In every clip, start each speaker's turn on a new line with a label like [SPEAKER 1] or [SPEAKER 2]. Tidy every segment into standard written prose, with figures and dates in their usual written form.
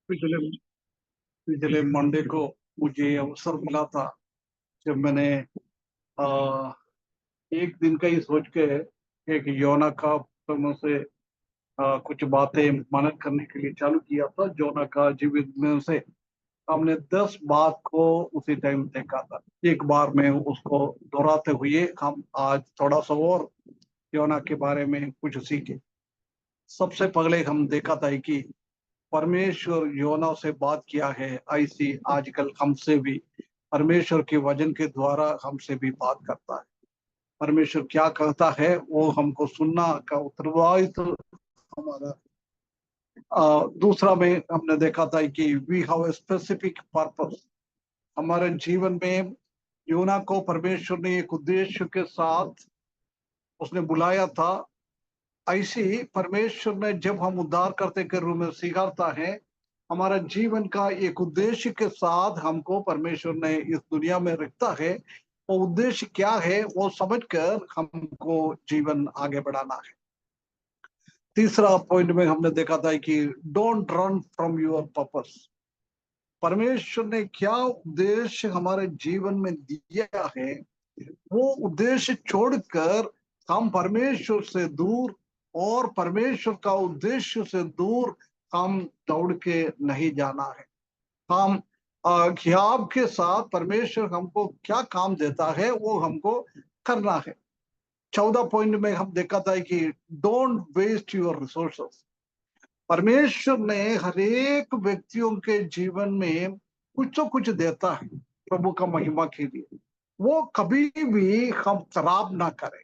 [SPEAKER 1] पिछले पिछले मंडे को मुझे अवसर मिला था जब मैंने आ, एक दिन का ही सोच के एक योना का पुस्तकों से कुछ बातें मनन करने के लिए चालू किया था। योना का जीवित में से हमने 10 बात को उसी टाइम देखा था। एक बार में उसको दोहराते हुए हम आज थोड़ा सा और योना के बारे में कुछ सीखे। सबसे पहले हम देखा था कि परमेश्वर योना से बात किया है, ऐसी आजकल हमसे भी परमेश्वर के वचन के द्वारा हमसे भी बात करता है। परमेश्वर क्या कहता है वो हमको सुनना का उत्तरदायित्व हमारा। दूसरा में हमने देखा था कि we have a specific purpose. हमारे जीवन में योना को परमेश्वर ने एक उद्देश्य के साथ उसने बुलाया था। ऐसे ही परमेश्वर ने जब हम उद्धार करते के रूप में स्वीकारता है, हमारा जीवन का एक उद्देश्य के साथ हमको परमेश्वर ने इस दुनिया में रखता है। वो उद्देश्य क्या है वो समझकर हमको जीवन आगे बढ़ाना है। तीसरा पॉइंट में हमने देखा था कि don't run from your purpose. परमेश्वर ने क्या उद्देश्य हमारे जीवन में दिया है, वो उद्देश्य छोड़कर हम परमेश्वर से दूर और परमेश्वर का उद्देश्य से दूर हम दौड़ के नहीं जाना है। हम ख्याब के साथ परमेश्वर हमको क्या काम देता है वो हमको करना है। 14 पॉइंट में हम देखा था कि डोंट वेस्ट योर रिसोर्सेस। परमेश्वर ने हर एक व्यक्तियों के जीवन में कुछ तो कुछ देता है प्रभु का महिमा के लिए। वो कभी भी हम खराब ना करें,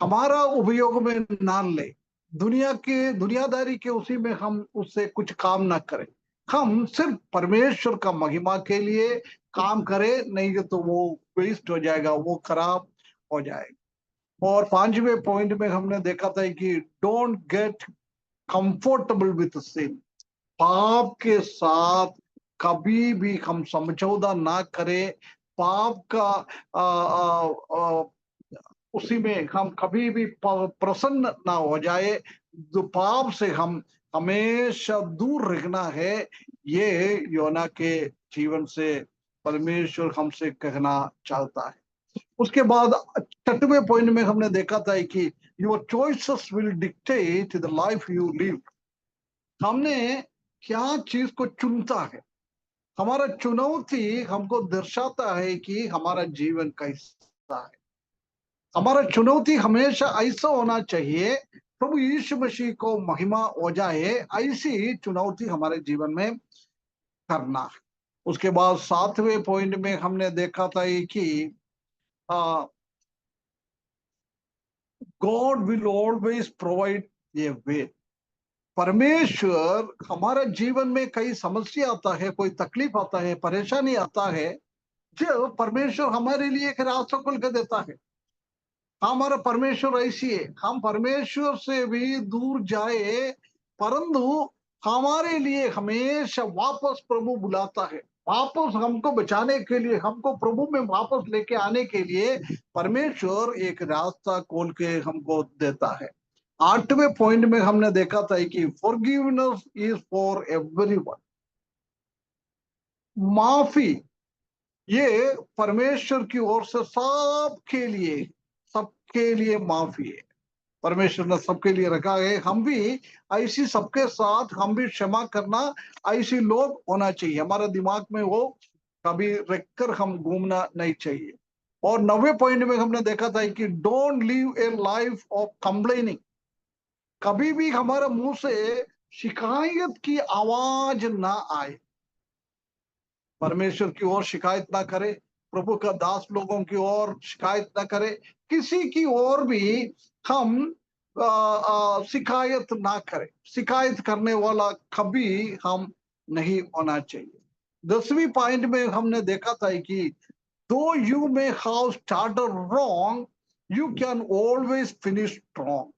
[SPEAKER 1] हमारा उपयोग में ना ले, दुनियादारी के उसी में हम उससे कुछ काम ना करें। हम सिर्फ परमेश्वर का महिमा के लिए काम करें, नहीं तो वो वेस्ट हो जाएगा, वो खराब हो जाएगा। और 5वें पॉइंट में हमने देखा था कि डोंट गेट कंफर्टेबल विथ सिन। पाप के साथ कभी भी हम समझौता ना करें। पाप का आ, आ, आ, उसी में हम कभी भी प्रसन्न ना हो जाए। जो पाप से हम हमेशा दूर रखना है, ये योना के जीवन से परमेश्वर हमसे कहना चाहता है। उसके बाद 6वें पॉइंट में हमने देखा था कि your choices will dictate the life you live. हमने क्या चीज को चुनता है, हमारा चुनौती हमको दर्शाता है कि हमारा जीवन कैसा है। हमारा चुनौती हमेशा ऐसा होना चाहिए प्रभु यीशु मसीह को महिमा हो जाए, ऐसी चुनौती हमारे जीवन में करना है। उसके बाद 7वें पॉइंट में हमने देखा था कि God will always provide a way. परमेश्वर हमारे जीवन में कई समस्या आता है, कोई तकलीफ आता है, परेशानी आता है, जो परमेश्वर हमारे लिए एक रास्ता खोल के देता है। हमारा परमेश्वर ऐसी है, हम परमेश्वर से भी दूर जाए परंतु हमारे लिए हमेशा वापस प्रभु बुलाता है। वापस हमको बचाने के लिए, हमको प्रभु में वापस लेके आने के लिए परमेश्वर एक रास्ता खोल के हमको देता है। 8वें पॉइंट में हमने देखा था कि फॉरगिवनेस इज फॉर एवरीवन। माफी ये परमेश्वर की ओर से सबके लिए माफी है। परमेश्वर ने सबके लिए रखा है। हम भी ऐसी सबके साथ हम भी क्षमा करना, ऐसी लोग होना चाहिए। हमारे दिमाग में वो कभी रखकर हम घूमना नहीं चाहिए। और 90 पॉइंट में हमने देखा था कि don't live A life of complaining. कभी भी हमारे मुंह से शिकायत की आवाज ना आए। परमेश्वर की ओर शिकायत ना करे, प्रभु का दास लोगों की ओर शिकायत ना करे, किसी की ओर भी हम शिकायत ना करें। शिकायत करने वाला कभी हम नहीं होना चाहिए। 10वीं पॉइंट में हमने देखा था कि दो you may have started wrong, you can always finish strong.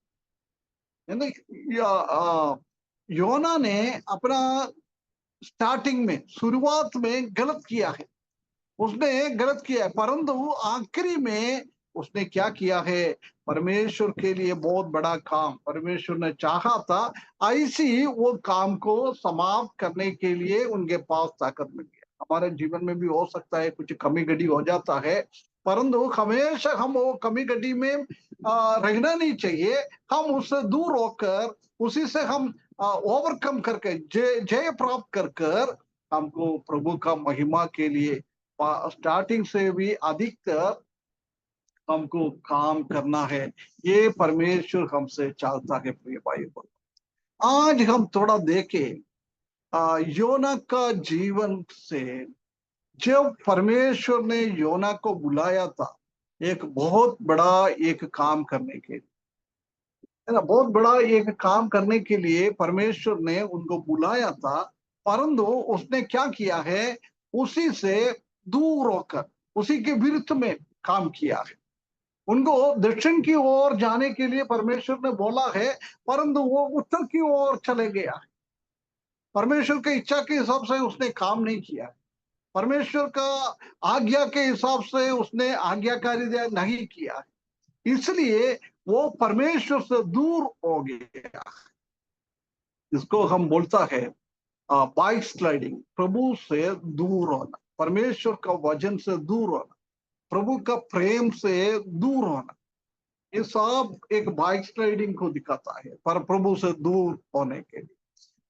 [SPEAKER 1] योना ने अपना स्टार्टिंग में, शुरुआत में गलत किया है, उसने गलत किया है, परंतु आखिरी में उसने क्या किया है, परमेश्वर के लिए बहुत बड़ा काम परमेश्वर ने चाहा था, ऐसी वो काम को समाप्त करने के लिए उनके पास ताकत मिली है। हमारे जीवन में भी हो सकता है कुछ कमी गड़ी हो जाता है, परंतु हमेशा हम वो कमी गड़ी में रहना नहीं चाहिए। हम उससे दूर होकर उसी से हम ओवरकम करके जय जय प्राप्त कर कर हमको प्रभु का महिमा के लिए स्टार्टिंग से भी अधिकतर हमको काम करना है। ये परमेश्वर हमसे चाहता है प्रिय भाई बहन। आज हम थोड़ा देखें योना का जीवन से। जब परमेश्वर ने योना को बुलाया था एक बहुत बड़ा एक काम करने के लिए, है ना, बहुत बड़ा एक काम करने के लिए परमेश्वर ने उनको बुलाया था, परंतु उसने क्या किया है, उसी से दूर होकर उसी के विरुद्ध में काम किया है। उनको दक्षिण की ओर जाने के लिए परमेश्वर ने बोला है, परंतु वो उत्तर की ओर चले गया। परमेश्वर की इच्छा के हिसाब से उसने काम नहीं किया। परमेश्वर का आज्ञा के हिसाब से उसने आज्ञाकारी नहीं किया, इसलिए वो परमेश्वर से दूर हो गया। इसको हम बोलता है बाइक स्लाइडिंग, प्रभु से दूर होना, परमेश्वर का वचन से दूर होना, प्रभु का प्रेम से दूर होना। ये सब एक बाइक स्लाइडिंग को दिखाता है, पर प्रभु से दूर होने के लिए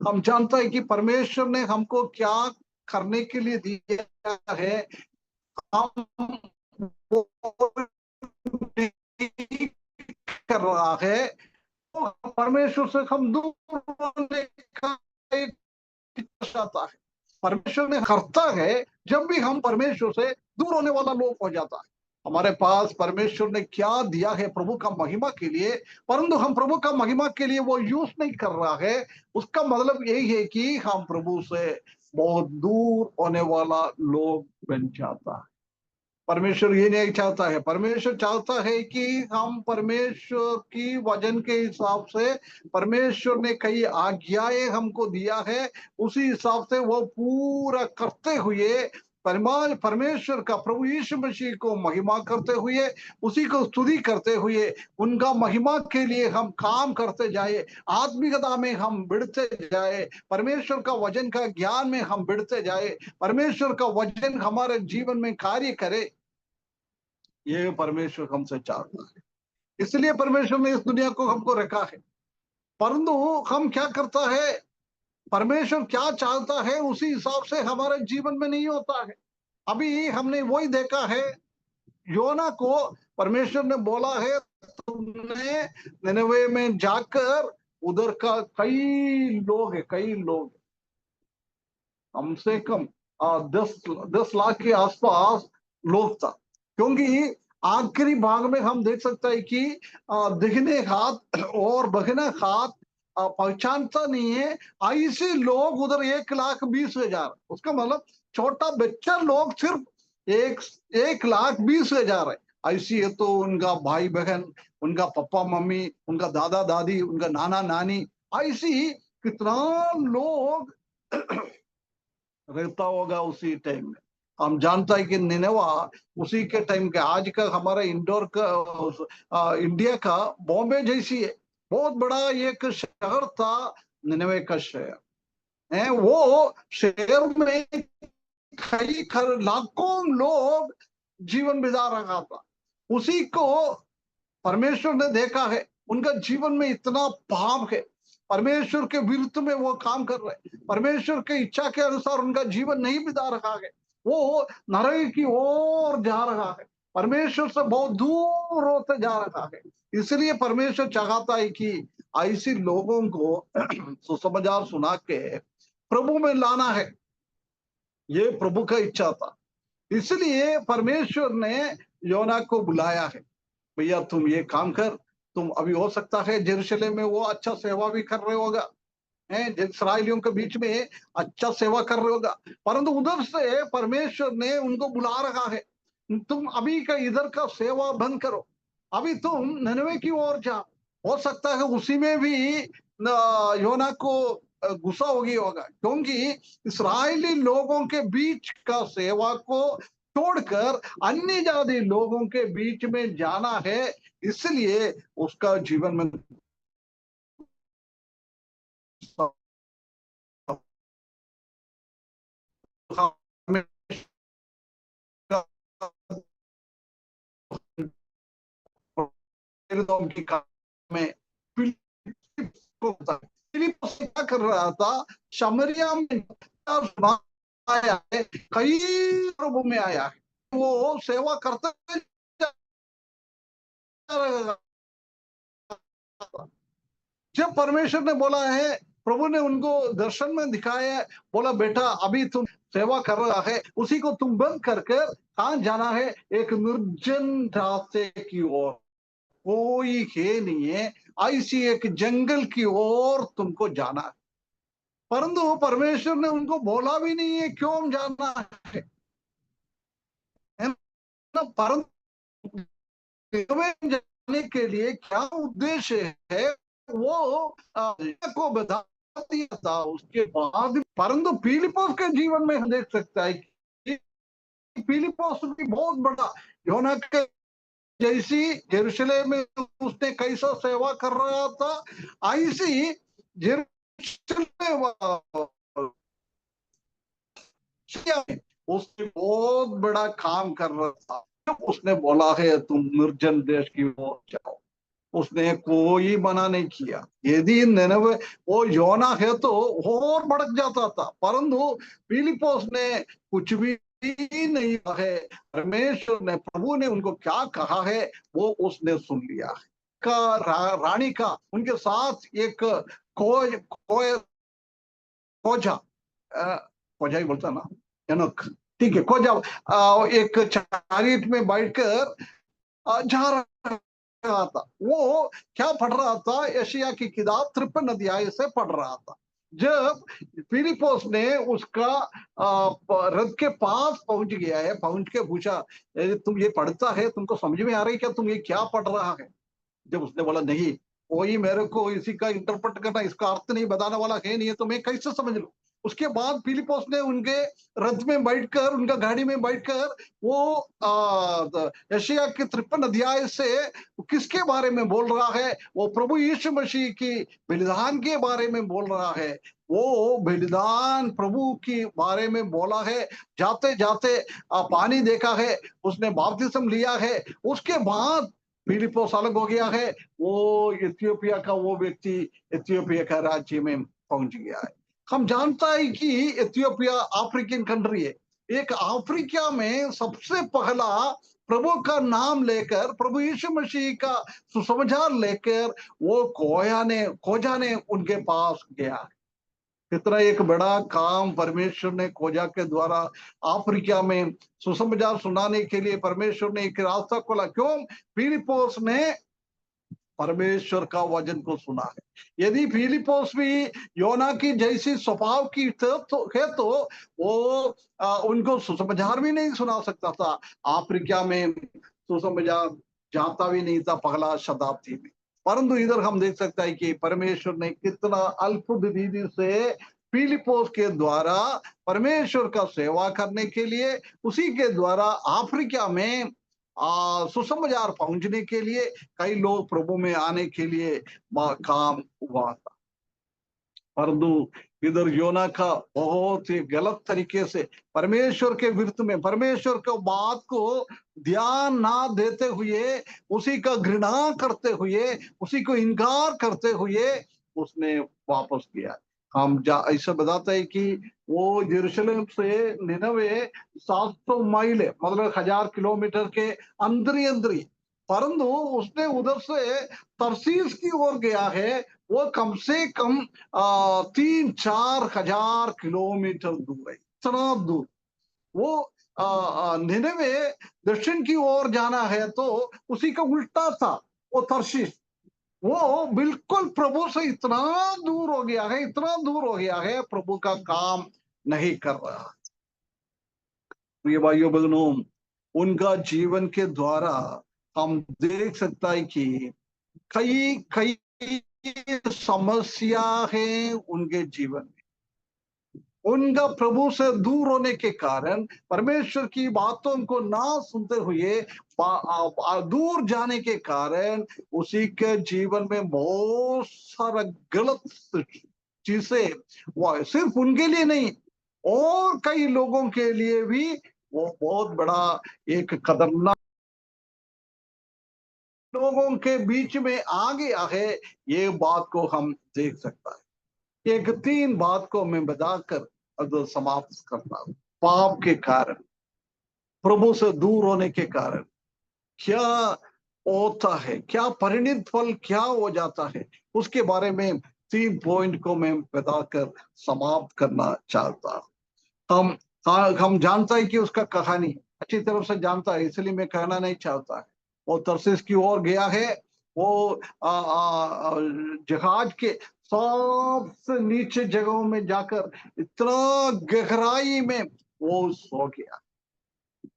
[SPEAKER 1] हम जानता है कि परमेश्वर ने हमको क्या करने के लिए दिया है। हम वो नहीं कर रहा है, तो परमेश्वर से हम दूर होने का एक चाहता है। परमेश्वर ने करता है, जब भी हम परमेश्वर से दूर होने वाला लोग हो जाता है। हमारे पास परमेश्वर ने क्या दिया है प्रभु का महिमा के लिए, परंतु हम प्रभु का महिमा के लिए वो यूज नहीं कर रहा है। उसका मतलब यही है कि हम प्रभु से बहुत दूर होने वाला लोग बन जाता है। परमेश्वर ये नहीं चाहता है। परमेश्वर चाहता है कि हम परमेश्वर की वचन के हिसाब से, परमेश्वर ने कई आज्ञाएं हमको दिया है, उसी हिसाब से वो पूरा करते हुए परमेश्वर का, प्रभु यीशु मसीह को महिमा करते हुए, उसी को स्तुति करते हुए, उनका महिमा के लिए हम काम करते जाए, आत्मिकता में हम बढ़ते जाए, परमेश्वर का वचन का ज्ञान में हम बढ़ते जाए, परमेश्वर का वचन हमारे जीवन में कार्य करे, ये परमेश्वर हमसे चाहता है। इसलिए परमेश्वर ने इस दुनिया को हमको रखा है। परंतु हम क्या करता है, परमेश्वर क्या चाहता है उसी हिसाब से हमारे जीवन में नहीं होता है। अभी हमने वही देखा है, योना को परमेश्वर ने बोला है तुमने निनवे में जाकर, उधर का कई लोग कम से कम 10 लाख के आसपास लोग था। क्योंकि आखिरी भाग में हम देख सकते हैं कि दिखने हाथ और बहने हाथ पहचानता नहीं है, ऐसे लोग उधर 1,20,000। उसका मतलब छोटा बच्चा लोग सिर्फ 1,20,000 है। ऐसी है तो उनका भाई बहन, उनका पापा मम्मी, उनका दादा दादी, उनका नाना नानी, ऐसी कितना लोग रहता होगा उसी टाइम में। हम जानता है कि निनेवा उसी के टाइम के, आज का हमारा इंडोर का इंडिया का बॉम्बे जैसी है, बहुत बड़ा एक शहर था निनेवे का शहर है। वो शहर में कई लाखों लोग जीवन बिता रहा था। उसी को परमेश्वर ने देखा है, उनका जीवन में इतना पाप है, परमेश्वर के विरुद्ध में वो काम कर रहे, परमेश्वर के इच्छा के अनुसार उनका जीवन नहीं बिता रहा है, वो नरक की ओर जा रहा है, परमेश्वर से बहुत दूर होते जा रहा है। इसलिए परमेश्वर चाहता है कि ऐसे लोगों को सुसमाचार सुना के प्रभु में लाना है। ये प्रभु का इच्छा था। इसलिए परमेश्वर ने योना को बुलाया है, भैया तुम ये काम कर। तुम अभी हो सकता है जेरूशलेम में वो अच्छा सेवा भी कर रहे होगा, हैं, इस्राएलियों के बीच में अच्छा सेवा कर रहे होगा, परंतु उधर से परमेश्वर ने उनको बुला रखा है, तुम अभी का इधर का सेवा बंद करो, अभी तुम ननवे की ओर जाओ। हो सकता है उसी में भी योना को गुस्सा हो गई होगा, क्योंकि इस्राएली लोगों के बीच का सेवा को छोड़कर अन्य जाति लोगों के बीच में जाना है, इसलिए उसका जीवन में में फिलिप्पुस क्या कर रहा था, शमरिया में आया है, कई प्रभु में आया है, वो सेवा करते जब परमेश्वर ने बोला है, प्रभु ने उनको दर्शन में दिखाया है, बोला बेटा अभी तुम सेवा कर रहा है, उसी को तुम बंद कर कहाँ जाना है, एक निर्जन रास्ते की ओर, कोई है नहीं है, ऐसी एक जंगल की ओर तुमको जाना है। परंतु परमेश्वर ने उनको बोला भी नहीं है क्यों जाना है ना, परंतु जाने के लिए क्या उद्देश्य है वो को बता दिया था। उसके बाद परंतु फिलिप्पुस के जीवन में हम देख सकता है कि फिलिप्पुस भी बहुत बड़ा योना के जैसी यरूशलेम में उसने कैसा सेवा कर रहा था, ऐसी यरूशलेम उसने बहुत बड़ा काम कर रहा था। उसने बोला है तुम निर्जन देश की ओर जाओ, उसने कोई मना नहीं किया। यदि निनवे वो योना है तो और भड़क जाता था, परंतु फिलिप्पुस ने कुछ भी नहीं कहा है। परमेश्वर ने, प्रभु ने उनको क्या कहा है वो उसने सुन लिया है। रानी का उनके साथ एक खोजा खोजा ही बोलता ना, जनक, ठीक है, खोजा एक चैरियट में बैठकर जा रहा था। वो क्या पढ़ रहा था, यशायाह की किताब 53 अध्याय से पढ़ रहा था। जब फिलिप्पुस ने उसका रथ के पास पहुंच गया है, पहुंच के पूछा तुम ये पढ़ता है, तुमको समझ में आ रही क्या, तुम ये क्या पढ़ रहा है? जब उसने बोला नहीं, कोई मेरे को इसी का इंटरप्रेट करना, इसका अर्थ नहीं बताने वाला है नहीं है, तो मैं कैसे समझ लूं? उसके बाद फिलिप्पुस ने उनके रथ में बैठकर, उनका गाड़ी में बैठकर वो यशायाह के 53 अध्याय से किसके बारे में बोल रहा है, वो प्रभु यीशु मसीह की बलिदान के बारे में बोल रहा है। वो बलिदान प्रभु के बारे में बोला है। जाते जाते पानी देखा है, उसने बपतिस्म लिया है। उसके बाद फिलिप्पुस अलग हो गया है, वो इथियोपिया का वो व्यक्ति इथियोपिया का राज्य में पहुंच गया है। हम जानता है कि इथियोपिया अफ्रीकन कंट्री है। एक अफ्रीका में सबसे पहला प्रभु का नाम लेकर, प्रभु यीशु मसीह का सुसमाचार लेकर वो खोजा ने उनके पास गया। कितना एक बड़ा काम परमेश्वर ने खोजा के द्वारा अफ्रीका में सुसमाचार सुनाने के लिए परमेश्वर ने एक रास्ता खोला। क्यों? फिलिप्पुस ने परमेश्वर का वचन को सुना है। यदि फिलिप्पुस भी योना की जैसी स्वभाव की है तो वो उनको सुसमाचार भी नहीं सुना सकता था। अफ्रीका में सुसमाचार जाता भी नहीं था पहला शताब्दी में। परंतु इधर हम देख सकते हैं कि परमेश्वर ने कितना अल्प विधि से फिलिप्पुस के द्वारा परमेश्वर का सेवा करने के लिए, उसी के द्वारा अफ्रीका में सुसमाचार पहुंचने के लिए, कई लोग प्रभु में आने के लिए काम हुआ था। परंतु इधर योना का बहुत ही गलत तरीके से परमेश्वर के विरुद्ध में, परमेश्वर के बात को ध्यान ना देते हुए, उसी का घृणा करते हुए, उसी को इनकार करते हुए उसने वापस किया। हम ऐसा बताते हैं कि वो यरूशलेम से निनवे 700 माइल है, मतलब 1000 किलोमीटर के अंदरी। परंतु उसने उधर से तरसीस की ओर गया है, वो कम से कम 3-4 हजार किलोमीटर दूर है, इतना दूर। वो निनवे दक्षिण की ओर जाना है तो उसी का उल्टा था वो तरशीश। वो बिल्कुल प्रभु से इतना दूर हो गया है, इतना दूर हो गया है, प्रभु का काम नहीं कर रहा। प्रिय भाइयों बहनों, उनका जीवन के द्वारा हम देख सकता है कि कई कई समस्या है उनके जीवन में। उनका प्रभु से दूर होने के कारण, परमेश्वर की बातों को ना सुनते हुए दूर जाने के कारण उसी के जीवन में बहुत सारा गलत चीजें, वो सिर्फ उनके लिए नहीं और कई लोगों के लिए भी वो बहुत बड़ा एक खतरनाक लोगों के बीच में आ गया है। ये बात को हम देख सकता है। एक तीन बात को मैं बताकर अब समाप्त करता हूं। पाप के कारण, प्रभु से दूर होने के कारण क्या होता है, क्या परिणित फल क्या हो जाता है, उसके बारे में तीन पॉइंट को मैं बताकर समाप्त करना चाहता हूं। हम जानता है कि उसका कहानी अच्छी तरह से जानता है, इसलिए मैं कहना नहीं चाहता है। वो तरसीस की ओर गया है। वो जहाज के सबसे नीचे जगहों में जाकर इतना गहराई में वो सो गया,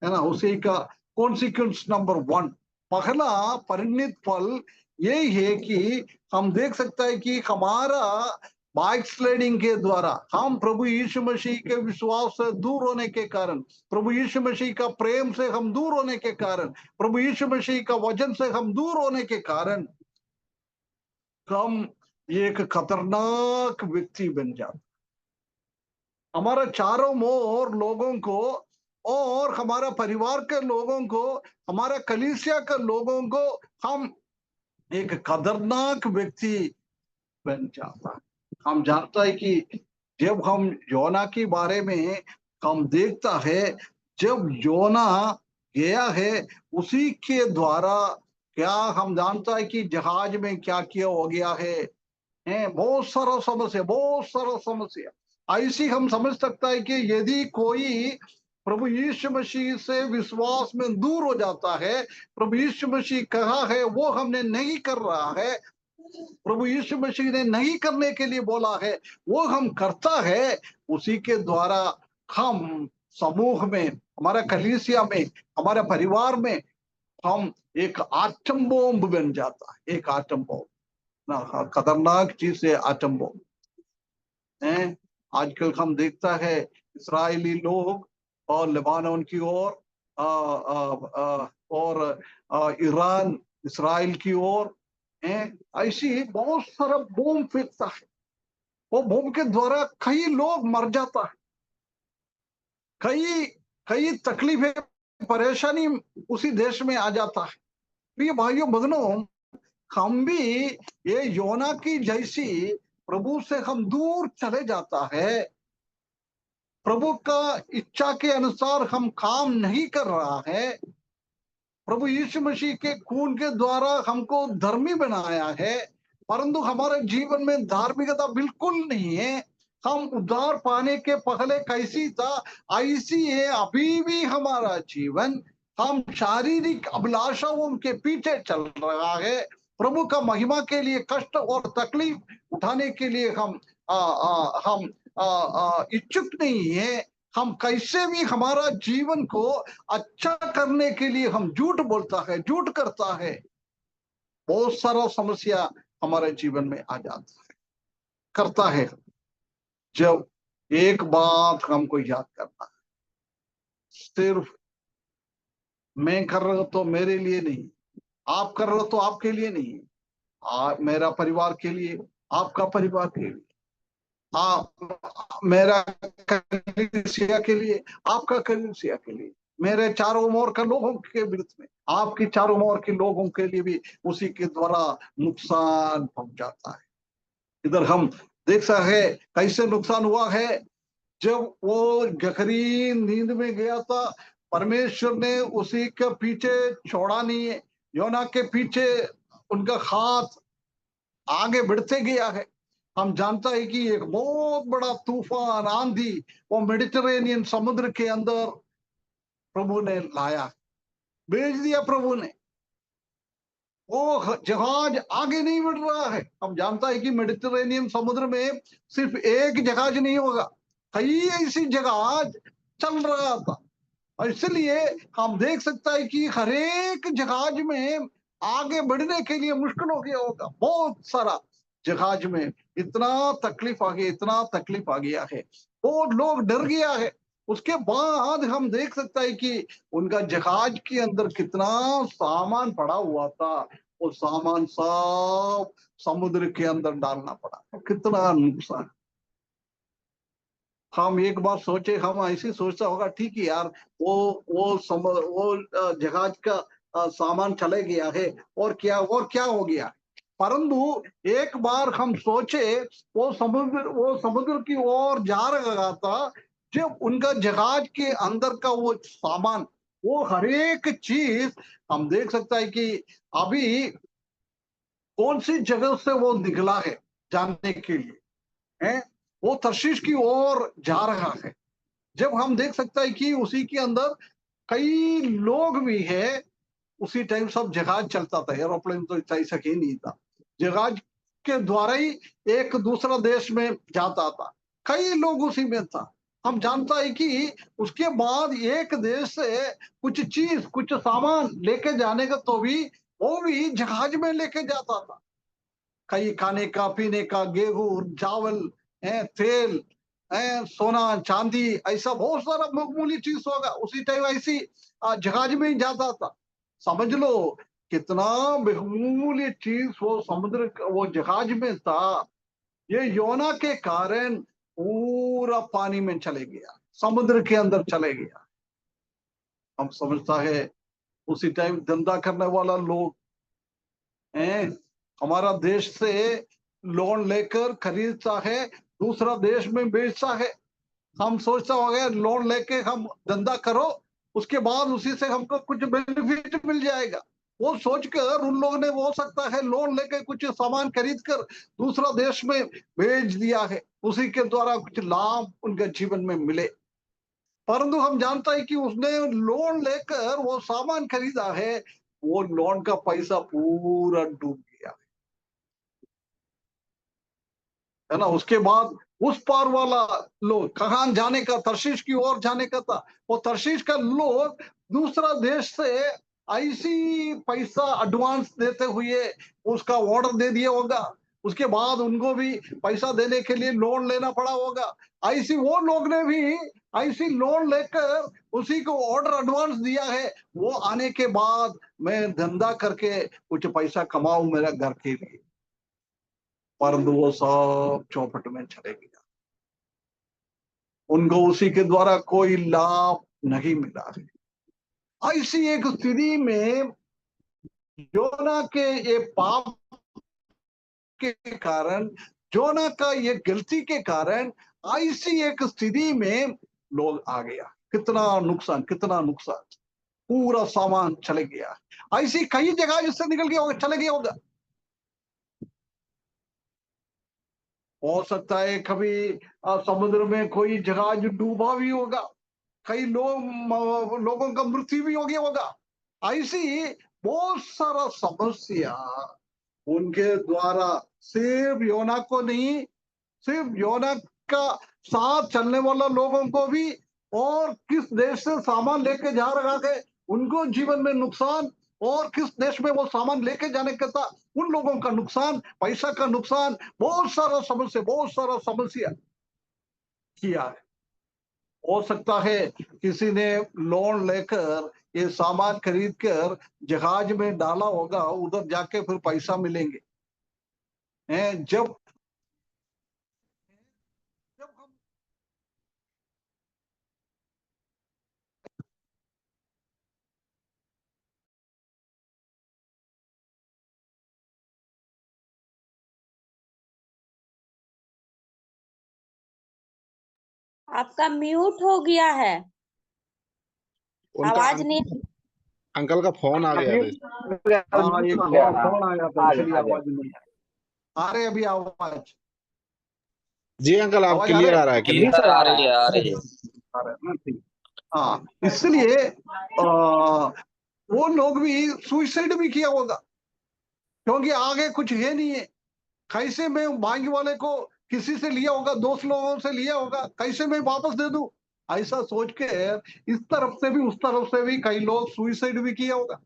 [SPEAKER 1] है ना। उसी का कॉन्सिक्वेंस नंबर वन, पहला परिणित फल यही है कि हम देख सकते हैं कि हमारा बाइक स्लाइडिंग के द्वारा हम प्रभु यीशु मसीह के विश्वास से दूर होने के कारण, प्रभु यीशु मसीह का प्रेम से हम दूर होने के कारण, प्रभु यीशु मसीह का वचन से हम दूर होने के कारण हम एक खतरनाक व्यक्ति बन जाते। हमारा चारों ओर लोगों को और हमारा परिवार के लोगों को, हमारा कलीसिया के लोगों को हम एक खतरनाक व्यक्ति बन जाता है। हम जानता है कि जब हम योना के बारे में हम देखता है, जब योना गया है उसी के द्वारा क्या हम जानता है कि जहाज में क्या किया हो गया है बहुत सारा समस्या, बहुत सारा समस्या। ऐसी हम समझ सकता है कि यदि कोई प्रभु यीशु मसीह से विश्वास में दूर हो जाता है, प्रभु यीशु मसीह कहा है वो हमने नहीं कर रहा है, प्रभु यीशु मसीह ने नहीं करने के लिए बोला है वो हम करता है, उसी के द्वारा हम समूह में, हमारा कलीसिया में, हमारे परिवार में हम एक आटम बम बन जाता है। एक आटम बम ना, खतरनाक चीज है आटम बम है। आजकल हम देखता है इस्राएली लोग और लेबानन की ओर और ईरान इसराइल की ओर है, ऐसी बहुत सारा बम फेंकता है। वो बम के द्वारा कई लोग मर जाता है, कई कई तकलीफें, परेशानी उसी देश में आ जाता है। प्रिय भाइयों बहनों, हम भी ये योना की जैसी प्रभु से हम दूर चले जाता है, प्रभु का इच्छा के अनुसार हम काम नहीं कर रहा है, प्रभु यीशु मसीह के खून के द्वारा हमको धर्मी बनाया है, परंतु हमारे जीवन में धार्मिकता बिल्कुल नहीं है। हम उद्धार पाने के पहले कैसी था ऐसी है अभी भी हमारा जीवन। हम शारीरिक अभिलाषाओं के पीछे चल रहा है, प्रभु का महिमा के लिए कष्ट और तकलीफ उठाने के लिए हम इच्छुक नहीं है। हम कैसे भी हमारा जीवन को अच्छा करने के लिए हम झूठ बोलता है, झूठ करता है, बहुत सारा समस्या हमारे जीवन में आ जाता है, करता है। जब एक बात हमको याद करना है, सिर्फ मैं कर रहा हूं तो मेरे लिए नहीं, आप कर रहे हो तो आपके लिए नहीं, मेरा परिवार के लिए, आपका परिवार के लिए, मेरा कलीसिया के लिए, आपका कलीसिया के लिए, मेरे चारों ओर के लोगों के विरुद्ध में, आपकी चारों ओर के लोगों के लिए भी उसी के द्वारा नुकसान पहुंचाता है। इधर हम देख सकते हैं कैसे नुकसान हुआ है। जब वो गहरी नींद में गया था, परमेश्वर ने उसी के पीछे छोड़ा नहीं है, योना के पीछे उनका हाथ आगे बढ़ते गया है। हम जानता है कि एक बहुत बड़ा तूफान आंधी वो मेडिटेरेनियन समुद्र के अंदर प्रभु ने लाया, भेज दिया प्रभु ने। वो जहाज आगे नहीं बढ़ रहा है। हम जानता है कि मेडिटेरेनियन समुद्र में सिर्फ एक जहाज नहीं होगा, कई ऐसी जहाज चल रहा था। और इसलिए हम देख सकता है कि हर एक जहाज में आगे बढ़ने के लिए मुश्किल हो गया होगा बहुत सारा। जहाज में इतना तकलीफ आ गया, इतना तकलीफ आ गया है, वो लोग डर गया है। उसके बाद हम देख सकते हैं कि उनका जहाज के अंदर कितना सामान पड़ा हुआ था, वो सामान सब समुद्र के अंदर डालना पड़ा। कितना नुकसान। हम एक बार सोचे, हम ऐसे सोचता होगा ठीक है यार, वो जहाज का सामान चले गया है, और क्या हो गया। परंतु एक बार हम सोचे, वो समुद्र की ओर जा रहा था। जब उनका जहाज के अंदर का वो सामान, वो हर एक चीज हम देख सकता है कि अभी कौन सी जगह से वो निकला है जानने के लिए, है वो तर्शीश की ओर जा रहा है। जब हम देख सकता है कि उसी के अंदर कई लोग भी है। उसी टाइम सब जहाज चलता था, एरोप्लेन तो ऐसा ही नहीं था। जहाज के द्वारा ही एक दूसरा देश में जाता था, कई लोग उसी में था। हम जानता है कि उसके बाद एक देश से कुछ चीज, कुछ सामान लेके जाने का तो भी वो भी जहाज में लेके जाता था। कई खाने का, पीने का, गेहूं, चावल, तेल, सोना, चांदी, ऐसा बहुत सारा मामूली चीज होगा। उसी टाइम ऐसी जहाज में ही जाता था। समझ लो कितना बहुमूल्य चीज वो वो जहाज में था। ये योना के कारण पूरा पानी में चले गया, समुद्र के अंदर चले गया। हम समझता है उसी टाइम धंधा करने वाला लोग हैं, हमारा देश से लोन लेकर खरीदता है, दूसरा देश में बेचता है। हम सोचता होगा लोन लेके हम धंधा करो, उसके बाद उसी से हमको कुछ बेनिफिट मिल जाएगा। वो सोचकर उन लोगों ने हो सकता है लोन लेके कुछ सामान खरीद कर दूसरा देश में भेज दिया है, उसी के द्वारा कुछ लाभ उनके जीवन में मिले। परंतु हम जानता है कि उसने लोन लेकर वो सामान खरीदा है, वो लोन का पैसा पूरा डूब गया है ना। उसके बाद उस पार वाला लोग कहाँ जाने का, तर्शीश की ओर जाने का था। वो तर्शीश का लोग दूसरा देश से ऐसी पैसा एडवांस देते हुए उसका ऑर्डर दे दिया होगा। उसके बाद उनको भी पैसा देने के लिए लोन लेना पड़ा होगा। ऐसी वो लोग ने भी ऐसी लोन लेकर उसी को ऑर्डर एडवांस दिया है, वो आने के बाद मैं धंधा करके कुछ पैसा कमाऊं मेरा घर के लिए। परंतु वो सब चौपट में चले गया, उनको उसी के द्वारा कोई लाभ नहीं मिला है। ऐसी एक स्थिति में योना के ये पाप के कारण, योना का ये गलती के कारण ऐसी एक स्थिति में लोग आ गया। कितना नुकसान, कितना नुकसान, पूरा सामान चले गया। ऐसी कई जगह जिससे निकल गया होगा, चले गया होगा। हो सकता है कभी समुद्र में कोई जहाज डूबा भी होगा, कई लोगों का मृत्यु भी हो गया होगा। ऐसी बहुत सारा समस्या उनके द्वारा सिर्फ योना को नहीं, सिर्फ योना का साथ चलने वाला लोगों को भी, और किस देश से सामान लेके जा रहा है उनको जीवन में नुकसान, और किस देश में वो सामान लेके जाने का था उन लोगों का नुकसान, पैसा का नुकसान, बहुत सारा समस्या किया है। हो सकता है किसी ने लोन लेकर ये सामान खरीद कर जहाज में डाला होगा, उधर जाके फिर पैसा मिलेंगे। हैं जब जब हम
[SPEAKER 2] आपका म्यूट हो गया है,
[SPEAKER 3] उनका
[SPEAKER 2] आवाज नहीं।
[SPEAKER 3] अंकल का फोन आ गया था।
[SPEAKER 1] हाँ एक फोन आया था इसलिए आवाज नहीं आ रही। अभी आवाज
[SPEAKER 3] जी अंकल, आप
[SPEAKER 1] आवाज आ
[SPEAKER 3] क्लियर
[SPEAKER 1] रही
[SPEAKER 3] आ रहा है,
[SPEAKER 4] जी
[SPEAKER 3] क्लियर।
[SPEAKER 4] सर, आ रही है, आ रही है।
[SPEAKER 1] आ रहा है ना, ठीक। हाँ इसलिए वो लोग भी सुइसाइड भी किया होगा, क्योंकि आगे कुछ है नहीं है। कैसे मैं बैंक वाले को किसी से लिया होगा, दोस्त लोगों से लिया होगा, कैसे मैं वापस दे दूं, ऐसा सोच के इस तरफ से भी उस तरफ से भी कई लोग सुइसाइड भी किया होगा।